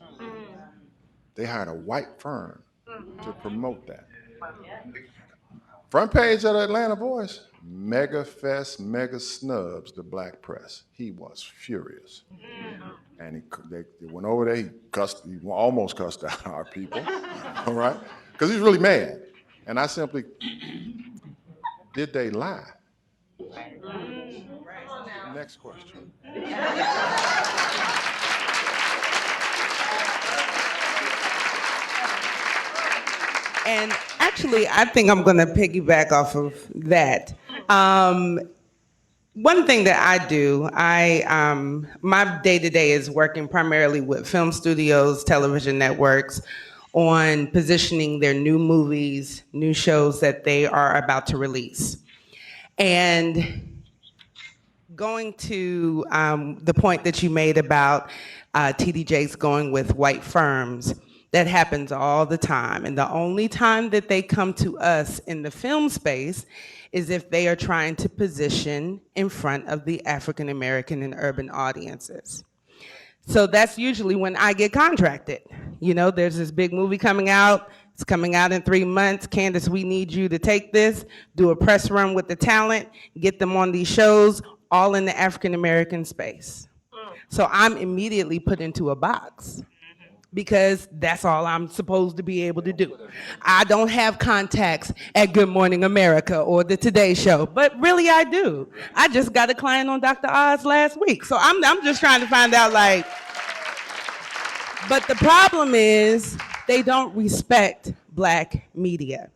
They hired a white firm to promote that. Front page of the Atlanta Voice, mega fest, mega snubs the black press. He was furious. And they went over there, he almost cussed out our people, all right? Because he's really mad. And I simply, did they lie? Next question. And actually, I think I'm going to piggyback off of that. One thing that I do, my day-to-day is working primarily with film studios, television networks, on positioning their new movies, new shows that they are about to release. And going to the point that you made about T.D. Jakes going with white firms, that happens all the time. And the only time that they come to us in the film space is if they are trying to position in front of the African American and urban audiences. So that's usually when I get contracted. You know, there's this big movie coming out. It's coming out in 3 months. Candace, we need you to take this, do a press run with the talent, get them on these shows, all in the African American space. So I'm immediately put into a box, because that's all I'm supposed to be able to do. I don't have contacts at Good Morning America or the Today Show, but really I do. I just got a client on Dr. Oz last week, so I'm just trying to find out, like, but the problem is they don't respect black media.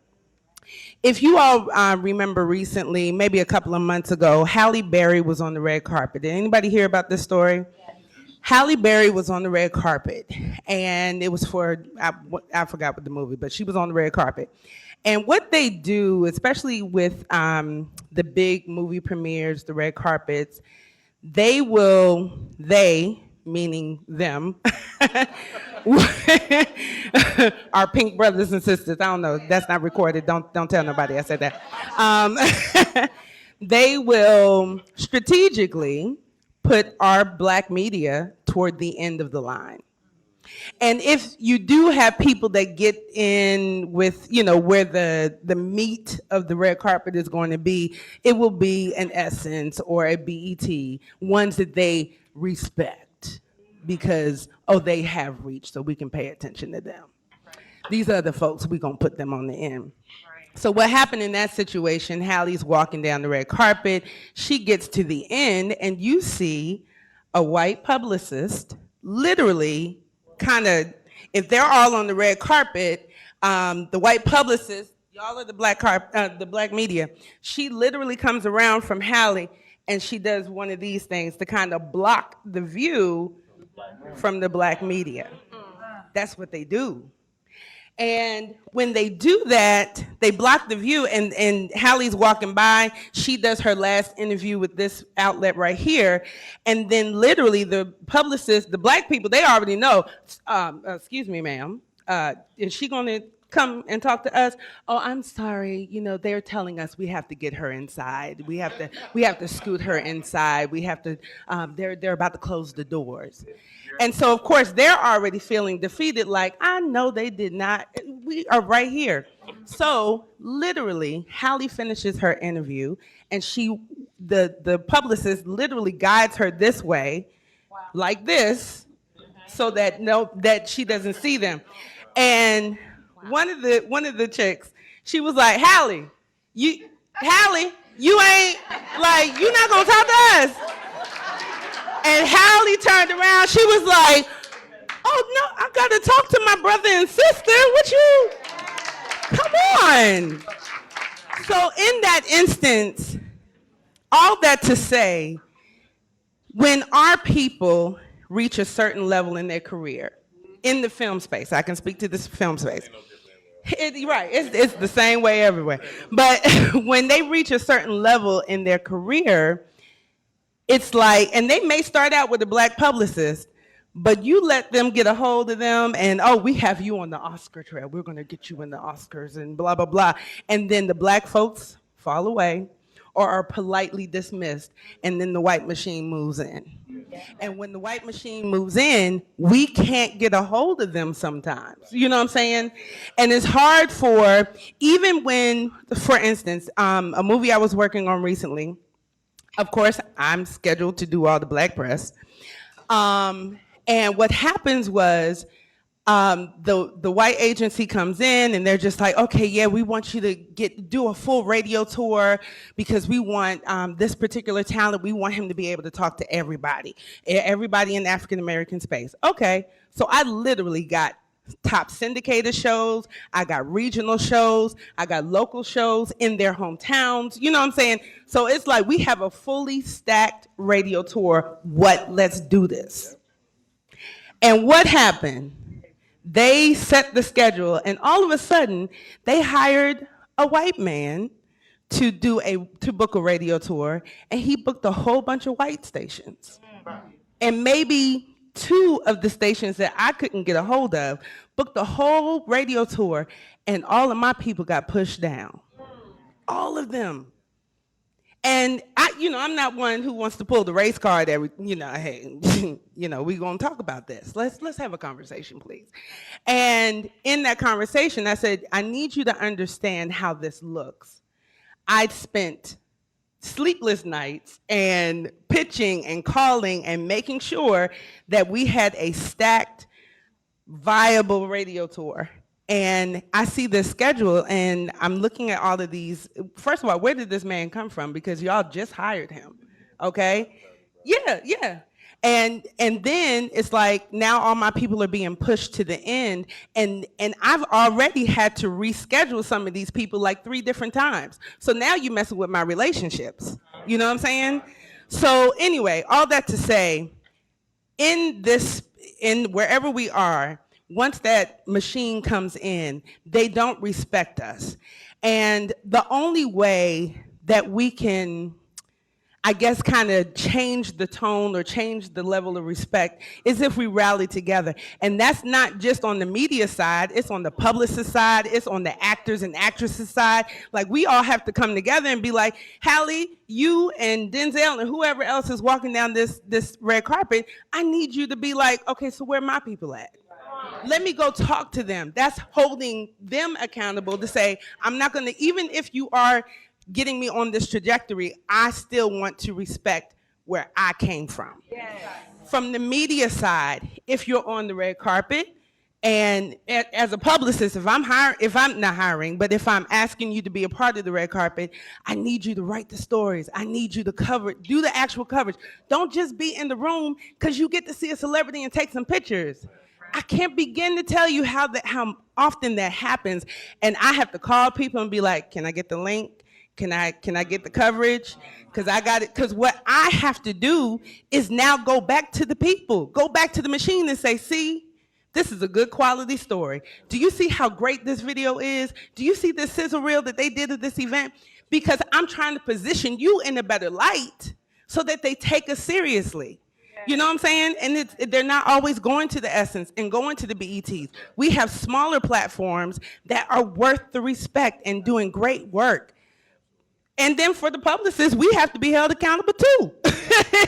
If you all remember recently, maybe a couple of months ago, Halle Berry was on the red carpet. Did anybody hear about this story? Halle Berry was on the red carpet, and it was for, I forgot what the movie, but she was on the red carpet. And what they do, especially with the big movie premieres, the red carpets, they, meaning them, our pink brothers and sisters, I don't know, that's not recorded, don't tell nobody I said that. They will strategically put our Black media toward the end of the line. And if you do have people that get in with, where the meat of the red carpet is going to be, it will be an Essence or a BET, ones that they respect because, they have reach, so we can pay attention to them. These other folks, we're going to put them on the end. So what happened in that situation, Hallie's walking down the red carpet, she gets to the end, and you see a white publicist literally if they're all on the red carpet, the white publicist, y'all are the black media, she literally comes around from Hallie and she does one of these things to kind of block the view from the Black media. That's what they do. And when they do that, they block the view, and Hallie's walking by. She does her last interview with this outlet right here. And then literally the publicists, the Black people, they already know, excuse me, ma'am, is she gonna come and talk to us? Oh, I'm sorry, they're telling us we have to get her inside. We have to scoot her inside. We have to, they're about to close the doors. And so, of course, they're already feeling defeated, like, I know they did not, we are right here. So, literally, Hallie finishes her interview, and the publicist literally guides her this way, like this, so that she doesn't see them. And one of the chicks, she was like, Hallie, you ain't, like, you're not gonna talk to us. And Hallie turned around, she was like, oh no, I gotta talk to my brother and sister, come on. So in that instance, all that to say, when our people reach a certain level in their career, in the film space, I can speak to this film space. Right, it's the same way everywhere. But when they reach a certain level in their career, it's like, and they may start out with a Black publicist, but you let them get a hold of them and, we have you on the Oscar trail. We're going to get you in the Oscars and blah, blah, blah. And then the Black folks fall away or are politely dismissed, and then the white machine moves in. And when the white machine moves in, we can't get a hold of them sometimes. You know what I'm saying? And it's hard even when, for instance, a movie I was working on recently, of course, I'm scheduled to do all the Black press. And what happens was the white agency comes in and they're just like, okay, yeah, we want you to do a full radio tour because we want this particular talent. We want him to be able to talk to everybody in the African-American space. Okay, so I literally got top syndicated shows, I got regional shows, I got local shows in their hometowns, you know what I'm saying? So it's like we have a fully stacked radio tour. Let's do this. And what happened? They set the schedule, and all of a sudden, they hired a white man to book a radio tour, and he booked a whole bunch of white stations. And maybe 2 of the stations that I couldn't get a hold of booked the whole radio tour, and all of my people got pushed down. All of them. And I'm not one who wants to pull the race card hey, we're gonna talk about this. Let's have a conversation, please. And in that conversation, I said, I need you to understand how this looks. I'd spent sleepless nights and pitching and calling and making sure that we had a stacked, viable radio tour. And I see this schedule and I'm looking at all of these. First of all, where did this man come from? Because y'all just hired him, okay? Yeah. And then it's like now all my people are being pushed to the end, and I've already had to reschedule some of these people like 3 different times. So now you're messing with my relationships. You know what I'm saying? So anyway, all that to say, in wherever we are, once that machine comes in, they don't respect us. And the only way that we can, I guess, kind of change the tone or change the level of respect is if we rally together. And that's not just on the media side, it's on the publicist side, it's on the actors and actresses side. Like, we all have to come together and be like, Hallie, you and Denzel and whoever else is walking down this red carpet, I need you to be like, okay, so where are my people at? Let me go talk to them. That's holding them accountable to say, I'm not gonna, even if you are getting me on this trajectory, I still want to respect where I came from. Yes. From the media side, if you're on the red carpet, and as a publicist, if I'm not hiring, but if I'm asking you to be a part of the red carpet, I need you to write the stories. I need you to cover it, do the actual coverage. Don't just be in the room because you get to see a celebrity and take some pictures. I can't begin to tell you how often that happens, and I have to call people and be like, can I get the link? Can I get the coverage? Because I got it. Because what I have to do is now go back to the people, go back to the machine and say, see, this is a good quality story. Do you see how great this video is? Do you see this sizzle reel that they did at this event? Because I'm trying to position you in a better light so that they take us seriously. You know what I'm saying? And they're not always going to the Essence and going to the BETs. We have smaller platforms that are worth the respect and doing great work. And then for the publicists, we have to be held accountable too.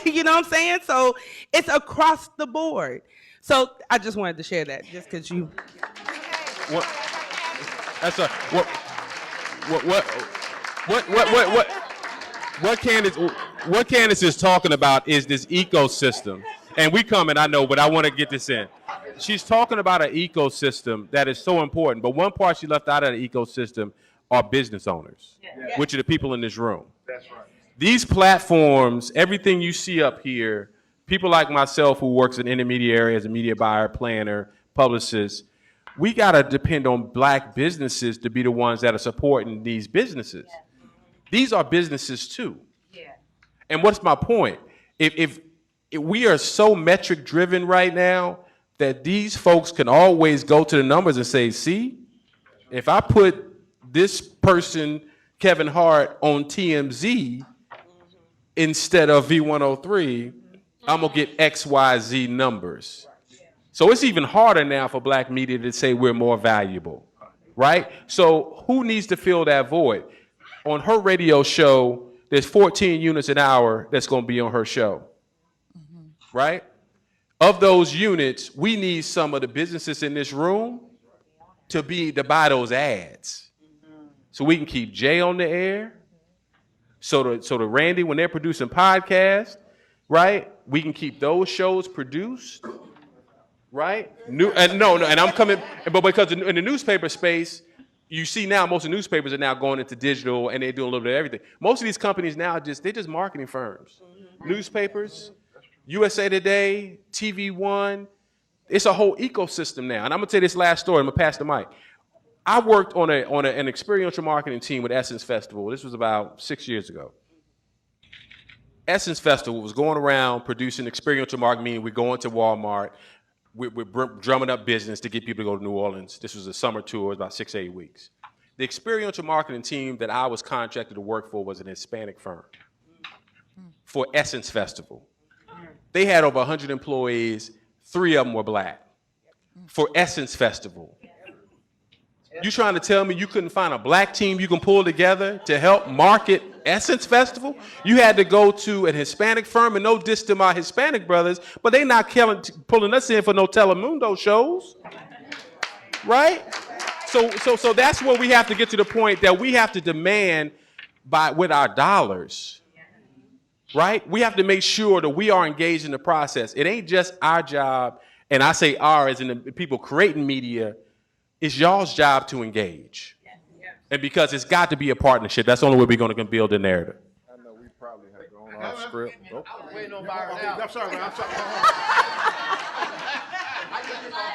You know what I'm saying? So it's across the board. So I just wanted to share that, just because you. What? That's a what Candace is talking about is this ecosystem, and we coming, I know, but I want to get this in. She's talking about an ecosystem that is so important, but one part she left out of the ecosystem are business owners, which are the people in this room. That's right. These platforms, everything you see up here, people like myself who works in intermediary as a media buyer, planner, publicist, we got to depend on black businesses to be the ones that are supporting these businesses. These are businesses too. And what's my point? If we are so metric driven right now that these folks can always go to the numbers and say, see, if I put this person, Kevin Hart, on TMZ instead of V103, I'm gonna get XYZ numbers. So it's even harder now for black media to say we're more valuable, right? So who needs to fill that void? On her radio show, there's 14 units an hour that's gonna be on her show, right? Of those units, we need some of the businesses in this room to buy those ads. So we can keep Jay on the air. So the Randy, when they're producing podcasts, right? We can keep those shows produced, right? And I'm coming, but because in the newspaper space, you see now most of the newspapers are now going into digital and they're doing a little bit of everything. Most of these companies now they're just marketing firms. Newspapers, USA Today, TV One, it's a whole ecosystem now. And I'm gonna tell you this last story. I'm gonna pass the mic. I worked on an experiential marketing team with Essence Festival. This was about 6 years ago. Essence Festival was going around producing experiential marketing, meaning we're going to Walmart, we're drumming up business to get people to go to New Orleans. This was a summer tour, it was about 6 to 8 weeks. The experiential marketing team that I was contracted to work for was an Hispanic firm for Essence Festival. They had over 100 employees, 3 of them were black, for Essence Festival. You trying to tell me you couldn't find a black team you can pull together to help market Essence Festival? You had to go to an Hispanic firm, and no diss to my Hispanic brothers, but they not pulling us in for no Telemundo shows, right? So that's where we have to get to the point that we have to demand with our dollars, right? We have to make sure that we are engaged in the process. It ain't just our job, and I say our as in the people creating media. It's y'all's job to engage. And because it's got to be a partnership, that's the only way we're going to build a narrative. I know we probably had gone off script. Nope. I'm waiting on Byron now. I'm sorry, man. I'm sorry. I get my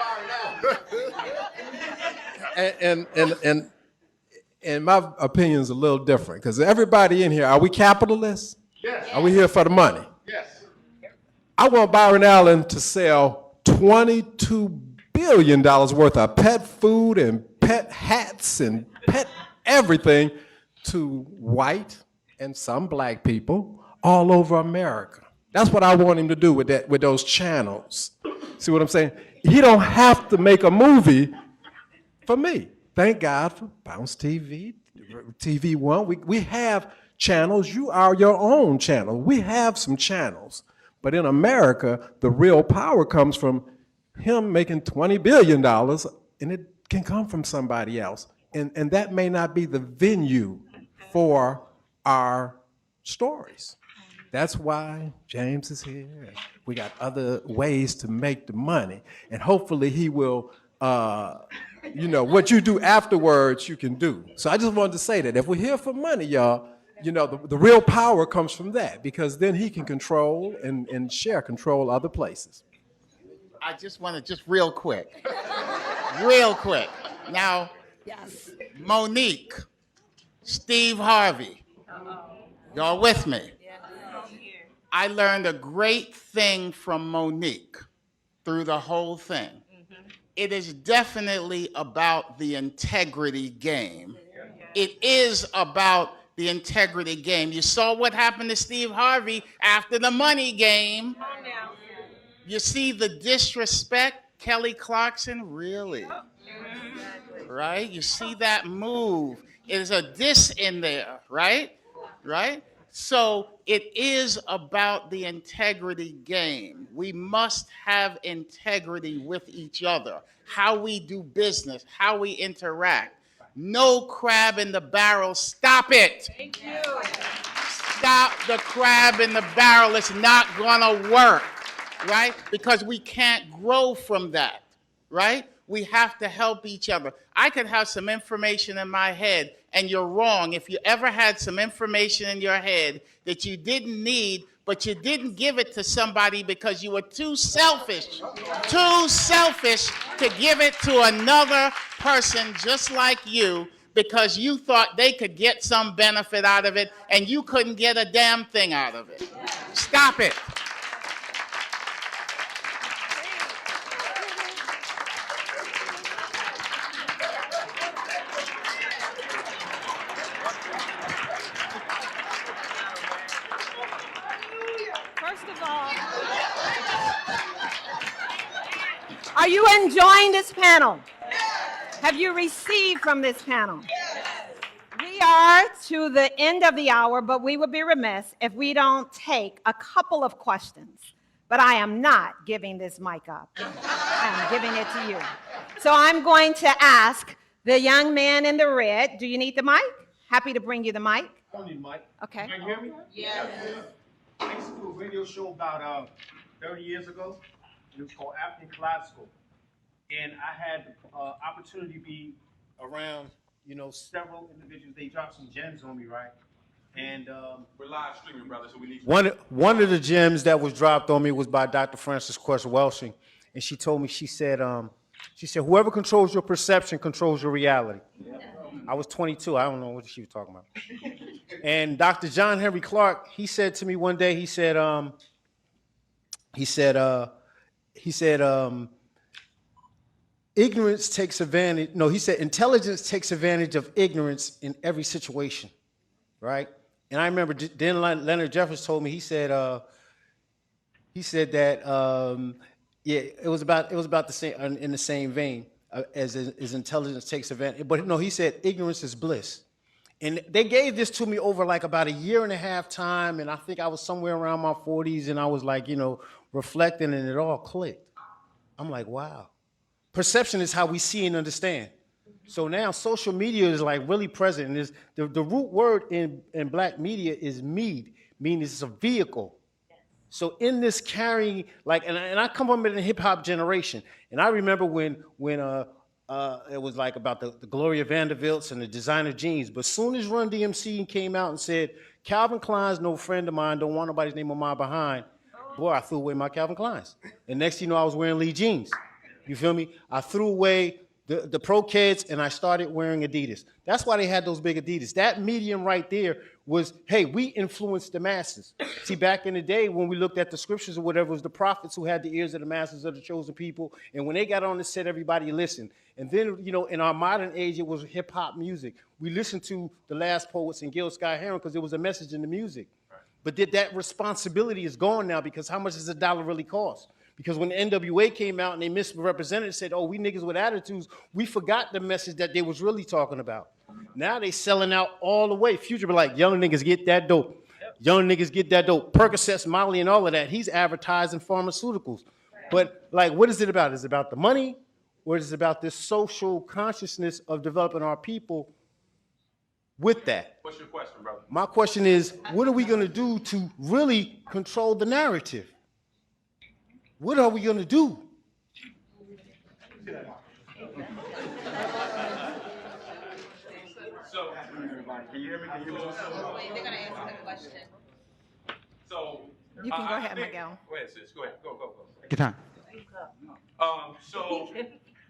And my opinion's a little different because everybody in here, are we capitalists? Yes. Are we here for the money? Yes. I want Byron Allen to sell $22 billion billion worth of pet food and pet hats and pet everything to white and some black people all over America. That's what I want him to do with those channels. See what I'm saying? He don't have to make a movie for me. Thank God for Bounce TV, TV One. We have channels. You are your own channel. We have some channels. But in America, the real power comes from him making $20 billion, and it can come from somebody else. And that may not be the venue for our stories. That's why James is here. And we got other ways to make the money. And hopefully he will, what you do afterwards, you can do. So I just wanted to say that if we're here for money, y'all, the real power comes from that, because then he can control and share control other places. I just want to real quick. Now, yes. Monique, Steve Harvey, y'all with me? I learned a great thing from Monique through the whole thing. It is definitely about the integrity game. It is about the integrity game. You saw what happened to Steve Harvey after the money game. You see the disrespect, Kelly Clarkson, really? Right? You see that move. There's a diss in there, right? Right? So it is about the integrity game. We must have integrity with each other, how we do business, how we interact. No crab in the barrel. Stop it. Thank you. Stop the crab in the barrel. It's not going to work, right? Because we can't grow from that, right? We have to help each other. I could have some information in my head, and you're wrong. If you ever had some information in your head that you didn't need, but you didn't give it to somebody because you were too selfish to give it to another person just like you, because you thought they could get some benefit out of it, and you couldn't get a damn thing out of it. Stop it. Are you enjoying this panel? Have you received from this panel? We are to the end of the hour, but we would be remiss if we don't take a couple of questions. But I am not giving this mic up. I'm giving it to you. So I'm going to ask the young man in the red. Do you need the mic? Happy to bring you the mic. I don't need the mic. Okay. Can you hear me? Yes. I used to do a radio show about 30 years ago. It was called African Kaleidoscope. And I had the opportunity to be around, several individuals. They dropped some gems on me, right? And We're live streaming, brother, so we need one of the gems that was dropped on me was by Dr. Frances Quest Welsing. And she told me, she said, whoever controls your perception controls your reality. I was 22. I don't know what she was talking about. And Dr. John Henry Clark, he said to me one day, he said, ignorance takes advantage. No, he said intelligence takes advantage of ignorance in every situation, right? And I remember then Leonard Jeffers told me. He said that it was about the same, in the same vein as intelligence takes advantage. But no, he said ignorance is bliss. And they gave this to me over like about a year and a half time, and I think I was somewhere around my 40s, and I was like, reflecting, and it all clicked. I'm like, wow. Perception is how we see and understand. So now social media is like really present, and is the root word in black media is mead, meaning it's a vehicle. So in this carrying, like, and I come from in the hip hop generation, and I remember when it was like about the Gloria Vanderbilts and the designer jeans, but soon as Run DMC came out and said, Calvin Klein's no friend of mine, don't want nobody's name on my behind, boy, I threw away my Calvin Kleins. And next thing you know, I was wearing Lee jeans. You feel me? I threw away the Pro Kids, and I started wearing Adidas. That's why they had those big Adidas. That medium right there was, hey, we influence the masses. See, back in the day when we looked at the scriptures or whatever, it was the prophets who had the ears of the masses of the chosen people. And when they got on the set, everybody listened. And then, you know, in our modern age, it was hip hop music. We listened to the Last Poets and Gil Scott-Heron because there was a message in the music. But that responsibility is gone now, because how much does a dollar really cost? Because when the NWA came out and they misrepresented and said, oh, we niggas with attitudes, we forgot the message that they was really talking about. Now they selling out all the way. Future be like, young niggas get that dope. Young niggas get that dope. Percocets, Molly, and all of that. He's advertising pharmaceuticals. But like, what is it about? Is it about the money? Or is it about this social consciousness of developing our people with that? What's your question, brother? My question is, what are we going to do to really control the narrative? What are we going to do? So, can you hear me? They're going to answer the question. So, You can go ahead, I think- Miguel. Go ahead, sis. Go ahead. Go. Good time.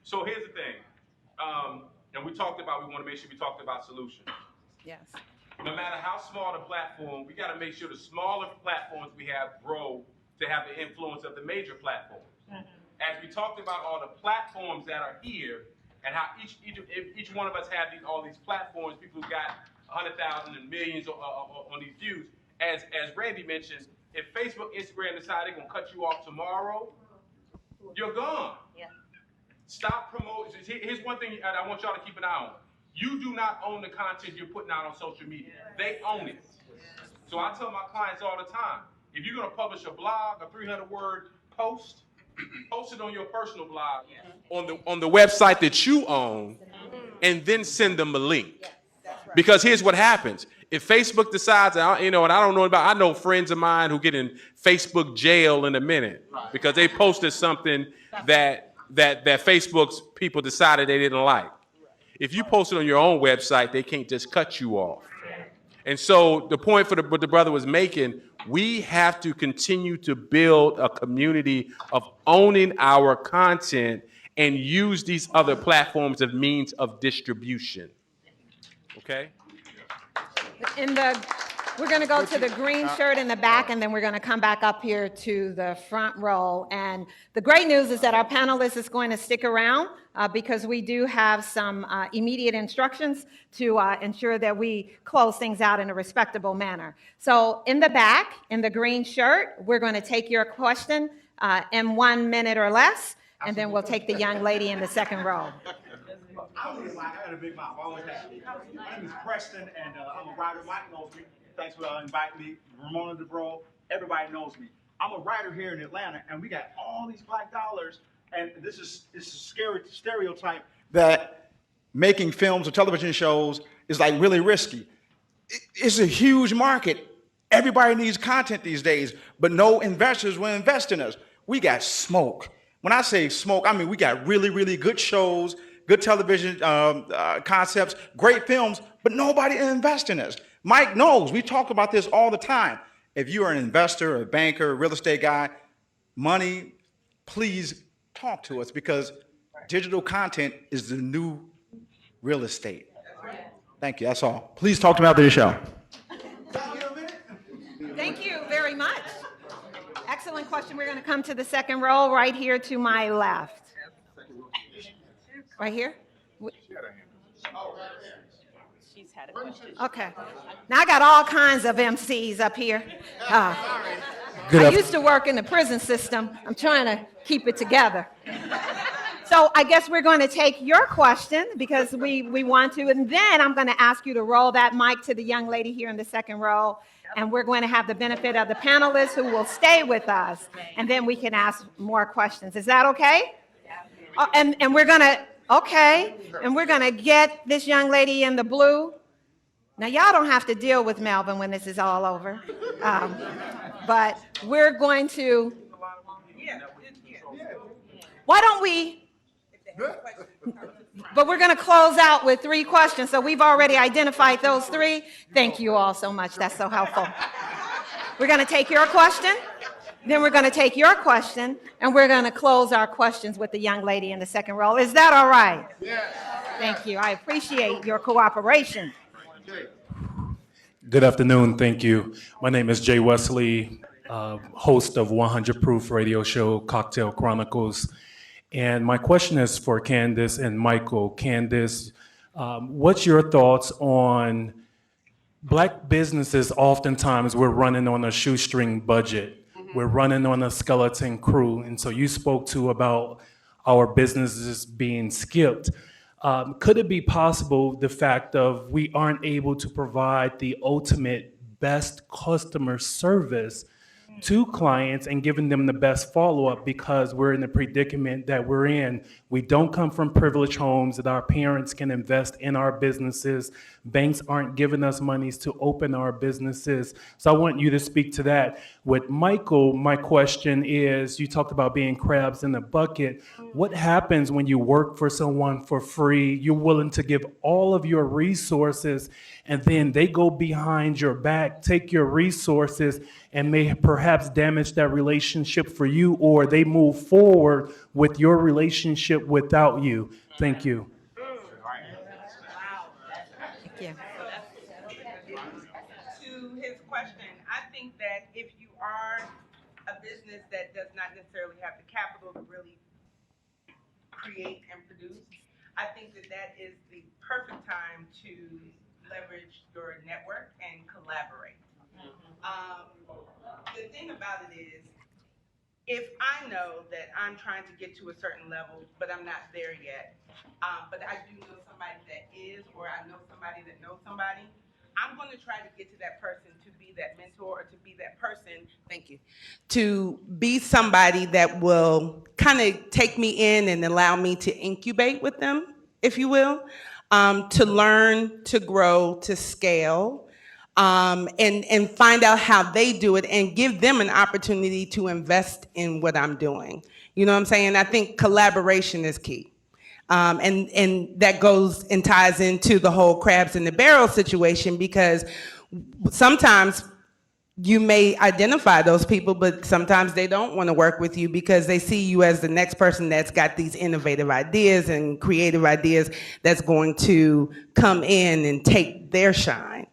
So here's the thing. And we want to make sure we talked about solutions. Yes. No matter how small the platform, we got to make sure the smaller platforms we have grow to have the influence of the major platforms. As we talked about all the platforms that are here, and how each one of us have all these platforms, people who got 100,000 and millions on these views. As Randy mentioned, if Facebook, Instagram decide they're gonna cut you off tomorrow, you're gone. Yeah. Stop promoting. Here's one thing I want y'all to keep an eye on. You do not own the content you're putting out on social media. They own it. So I tell my clients all the time, if you're gonna publish a blog, a 300-word post, post it on your personal blog, on the website that you own, and then send them a link. Because here's what happens. If Facebook decides, and I don't know about, I know friends of mine who get in Facebook jail in a minute because they posted something that Facebook's people decided they didn't like. If you post it on your own website, they can't just cut you off. And so the point for what the brother was making, we have to continue to build a community of owning our content and use these other platforms as means of distribution. Okay? We're going to go to the green shirt in the back, and then we're going to come back up here to the front row. And the great news is that our panelist is going to stick around because we do have some immediate instructions to ensure that we close things out in a respectable manner. So in the back, in the green shirt, we're going to take your question in 1 minute or less, and then we'll take the young lady in the second row. I got a big mouth. I always have. My name is Preston, and I'm a writer. Mike knows me. Thanks for inviting me. Ramona DeBro, everybody knows me. I'm a writer here in Atlanta, and we got all these black dollars, and this is a scary stereotype that making films or television shows is like really risky. It's a huge market. Everybody needs content these days, but no investors will invest in us. We got smoke. When I say smoke, I mean we got really, really good shows, good television concepts, great films, but nobody invests in us. Mike knows, we talk about this all the time. If you are an investor, a banker, a real estate guy, money, please talk to us because digital content is the new real estate. Thank you, that's all. Please talk to me after the show. Thank you very much. Excellent question. We're going to come to the second row right here to my left. Right here? She's had a question. Okay. Now I got all kinds of MCs up here. I used to work in the prison system. I'm trying to keep it together. So I guess we're going to take your question because we want to, and then I'm going to ask you to roll that mic to the young lady here in the second row, and we're going to have the benefit of the panelists who will stay with us, and then we can ask more questions. Is that okay? And we're going to, okay, and we're going to get this young lady in the blue. Now, y'all don't have to deal with Melvin when this is all over, but we're going to, why don't we, but we're going to close out with 3 questions. So we've already identified those 3. Thank you all so much. That's so helpful. We're going to take your question. Then we're going to take your question, and we're going to close our questions with the young lady in the second row. Is that all right? Yes. Thank you. I appreciate your cooperation. Good afternoon, thank you. My name is Jay Wesley, host of 100 Proof radio show, Cocktail Chronicles. And my question is for Candace and Michael. Candace, what's your thoughts on Black businesses? Oftentimes we're running on a shoestring budget. We're running on a skeleton crew. And so you spoke to about our businesses being skipped. Could it be possible the fact of we aren't able to provide the ultimate best customer service to clients and giving them the best follow-up because we're in the predicament that we're in? We don't come from privileged homes that our parents can invest in our businesses. Banks aren't giving us monies to open our businesses. So I want you to speak to that. With Michael, my question is, you talked about being crabs in the bucket. What happens when you work for someone for free? You're willing to give all of your resources, and then they go behind your back, take your resources, and may perhaps damage that relationship for you, or they move forward with your relationship without you. Thank you. Thank you. To his question, I think that if you are a business that does not necessarily have the capital to really create and produce, I think that that is the perfect time to leverage your network and collaborate. The thing about it is, if I know that I'm trying to get to a certain level, but I'm not there yet, but I do know somebody that is, or I know somebody that knows somebody, I'm going to try to get to that person to be that mentor, or to be that person, thank you, to be somebody that will kind of take me in and allow me to incubate with them, if you will, to learn, to grow, to scale, and find out how they do it and give them an opportunity to invest in what I'm doing. You know what I'm saying? I think collaboration is key. And that goes and ties into the whole crabs in the barrel situation, because sometimes you may identify those people, but sometimes they don't want to work with you because they see you as the next person that's got these innovative ideas and creative ideas that's going to come in and take their shine.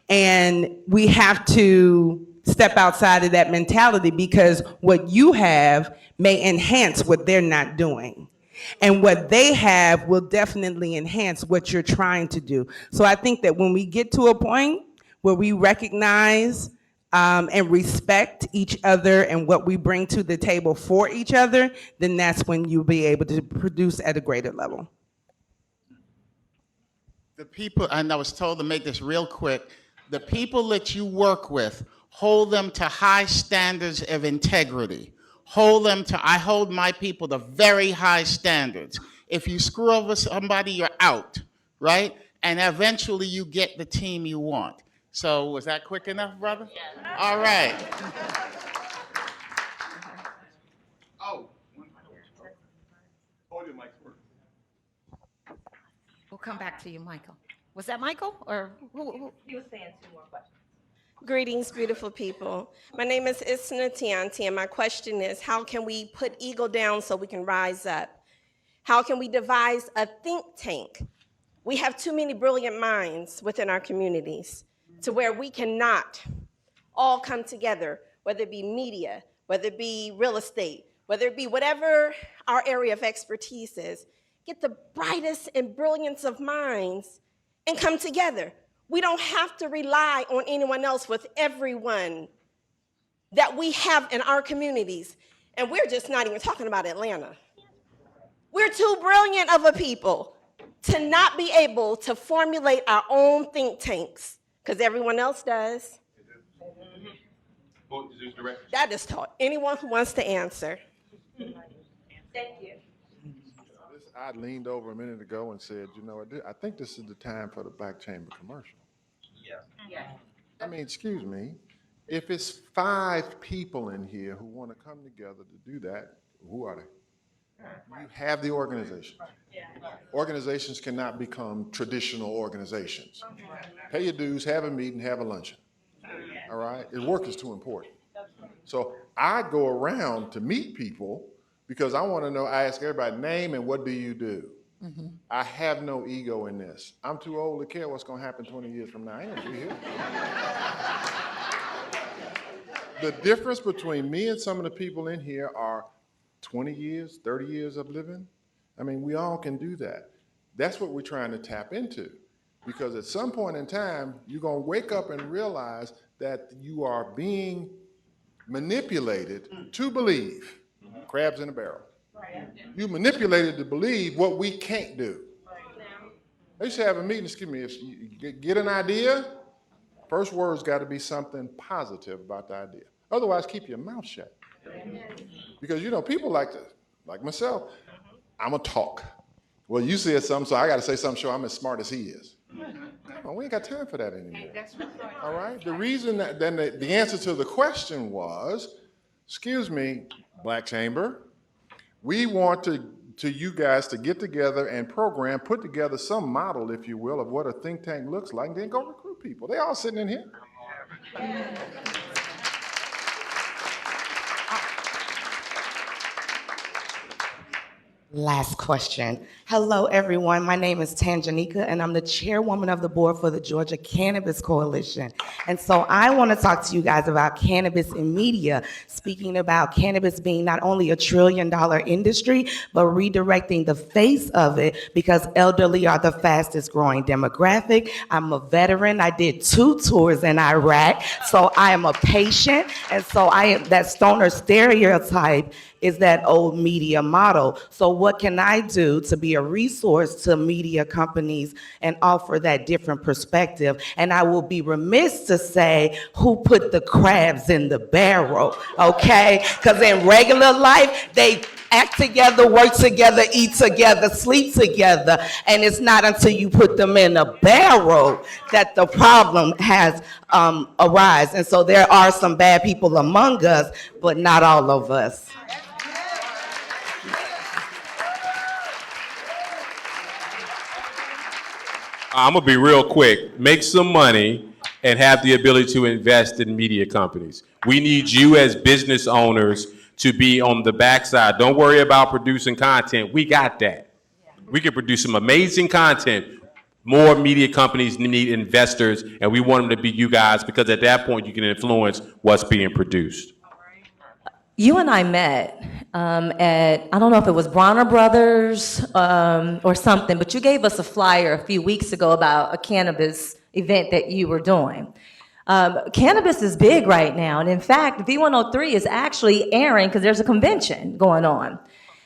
And we have to step outside of that mentality, because what you have may enhance what they're not doing. And what they have will definitely enhance what you're trying to do. So I think that when we get to a point where we recognize and respect each other and what we bring to the table for each other, then that's when you'll be able to produce at a greater level. The people, and I was told to make this real quick, the people that you work with, hold them to high standards of integrity. I hold my people to very high standards. If you screw over somebody, you're out, right? And eventually you get the team you want. So was that quick enough, brother? Yes. All right. Oh. Hold your mic first. We'll come back to you, Michael. Was that Michael or who? He was saying 2 more questions. Greetings, beautiful people. My name is Isna Tianti, and my question is, how can we put ego down so we can rise up? How can we devise a think tank? We have too many brilliant minds within our communities to where we cannot all come together, whether it be media, whether it be real estate, whether it be whatever our area of expertise is, get the brightest and brilliance of minds and come together. We don't have to rely on anyone else with everyone that we have in our communities. And we're just not even talking about Atlanta. We're too brilliant of a people to not be able to formulate our own think tanks, because everyone else does. That is taught. Anyone who wants to answer. Thank you. I leaned over a minute ago and said, you know, I think this is the time for the Black Chamber commercial. Yes. I mean, excuse me, if it's 5 people in here who want to come together to do that, who are they? You have the organizations. Organizations cannot become traditional organizations. Pay your dues, have a meeting, have a luncheon. All right? The work is too important. So I go around to meet people because I want to know, I ask everybody, name and what do you do? I have no ego in this. I'm too old to care what's gonna happen 20 years from now. I ain't gonna be here. The difference between me and some of the people in here are 20 years, 30 years of living. I mean, we all can do that. That's what we're trying to tap into. Because at some point in time, you're gonna wake up and realize that you are being manipulated to believe, crabs in a barrel. You manipulated to believe what we can't do. I used to have a meeting, excuse me, if you get an idea, first word's got to be something positive about the idea. Otherwise, keep your mouth shut. Because, you know, people like myself, I'm a talk. Well, you said something, so I got to say something, show I'm as smart as he is. Well, we ain't got time for that anymore. All right? The reason that, then the answer to the question was, excuse me, Black Chamber, we want to you guys to get together and program, put together some model, if you will, of what a think tank looks like, and then go recruit people. They all sitting in here. Last question. Hello, everyone. My name is Tanjanika, and I'm the chairwoman of the board for the Georgia Cannabis Coalition. And so I want to talk to you guys about cannabis in media, speaking about cannabis being not only a $1 trillion industry, but redirecting the face of it, because elderly are the fastest growing demographic. I'm a veteran. I did 2 tours in Iraq, so I am a patient. And so that stoner stereotype is that old media model. So what can I do to be a resource to media companies and offer that different perspective? And I will be remiss to say who put the crabs in the barrel, okay? Because in regular life, they act together, work together, eat together, sleep together, and it's not until you put them in a barrel that the problem has arise. And so there are some bad people among us, but not all of us. I'm gonna be real quick. Make some money and have the ability to invest in media companies. We need you as business owners to be on the backside. Don't worry about producing content. We got that. We can produce some amazing content. More media companies need investors, and we want them to be you guys, because at that point you can influence what's being produced. You and I met at, I don't know if it was Bronner Brothers or something, but you gave us a flyer a few weeks ago about a cannabis event that you were doing. Cannabis is big right now, and in fact, V103 is actually airing because there's a convention going on.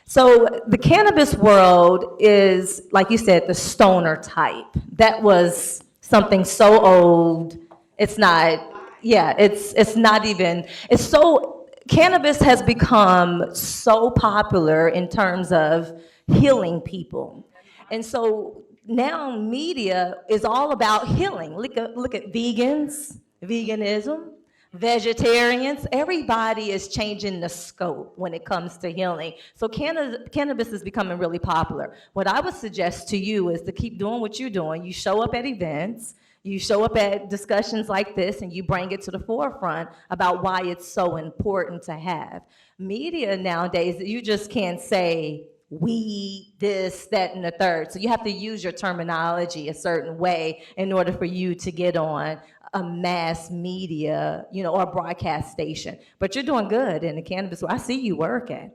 So the cannabis world is, like you said, the stoner type. That was something so old, it's not, yeah, it's not even, it's so, cannabis has become so popular in terms of healing people. And so now media is all about healing. Look at vegans, veganism, vegetarians. Everybody is changing the scope when it comes to healing. So cannabis is becoming really popular. What I would suggest to you is to keep doing what you're doing. You show up at events, you show up at discussions like this, and you bring it to the forefront about why it's so important to have. Media nowadays, you just can't say we, this, that, and the third. So you have to use your terminology a certain way in order for you to get on a mass media, or a broadcast station. But you're doing good in the cannabis. I see you working.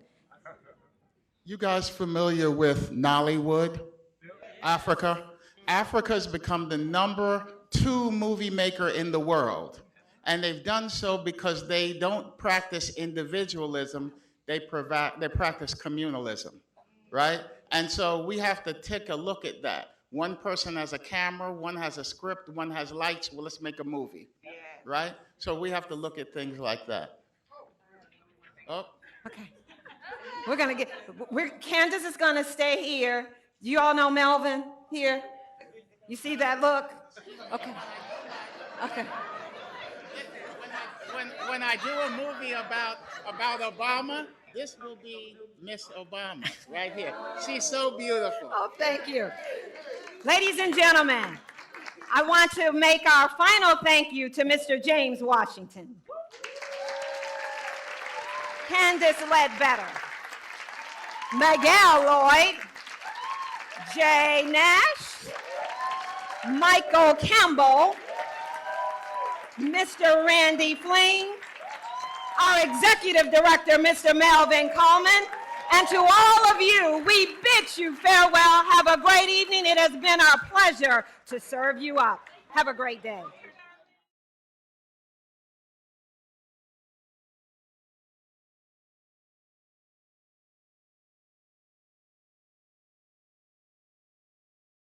You guys familiar with Nollywood? Africa? Africa's become the #2 movie maker in the world. And they've done so because they don't practice individualism, they practice communalism, right? And so we have to take a look at that. One person has a camera, one has a script, one has lights, well, let's make a movie, right? So we have to look at things like that. Oh. Okay. Candace is gonna stay here. You all know Melvin here? You see that look? Okay. Okay. When I do a movie about Obama, this will be Miss Obama right here. She's so beautiful. Oh, thank you. Ladies and gentlemen, I want to make our final thank you to Mr. James Washington, Candace Ledbetter, Miguel Lloyd, Jay Nash, Michael Campbell, Mr. Randy Fling, our Executive Director, Mr. Melvin Coleman, and to all of you, we bid you farewell. Have a great evening. It has been our pleasure to serve you up. Have a great day.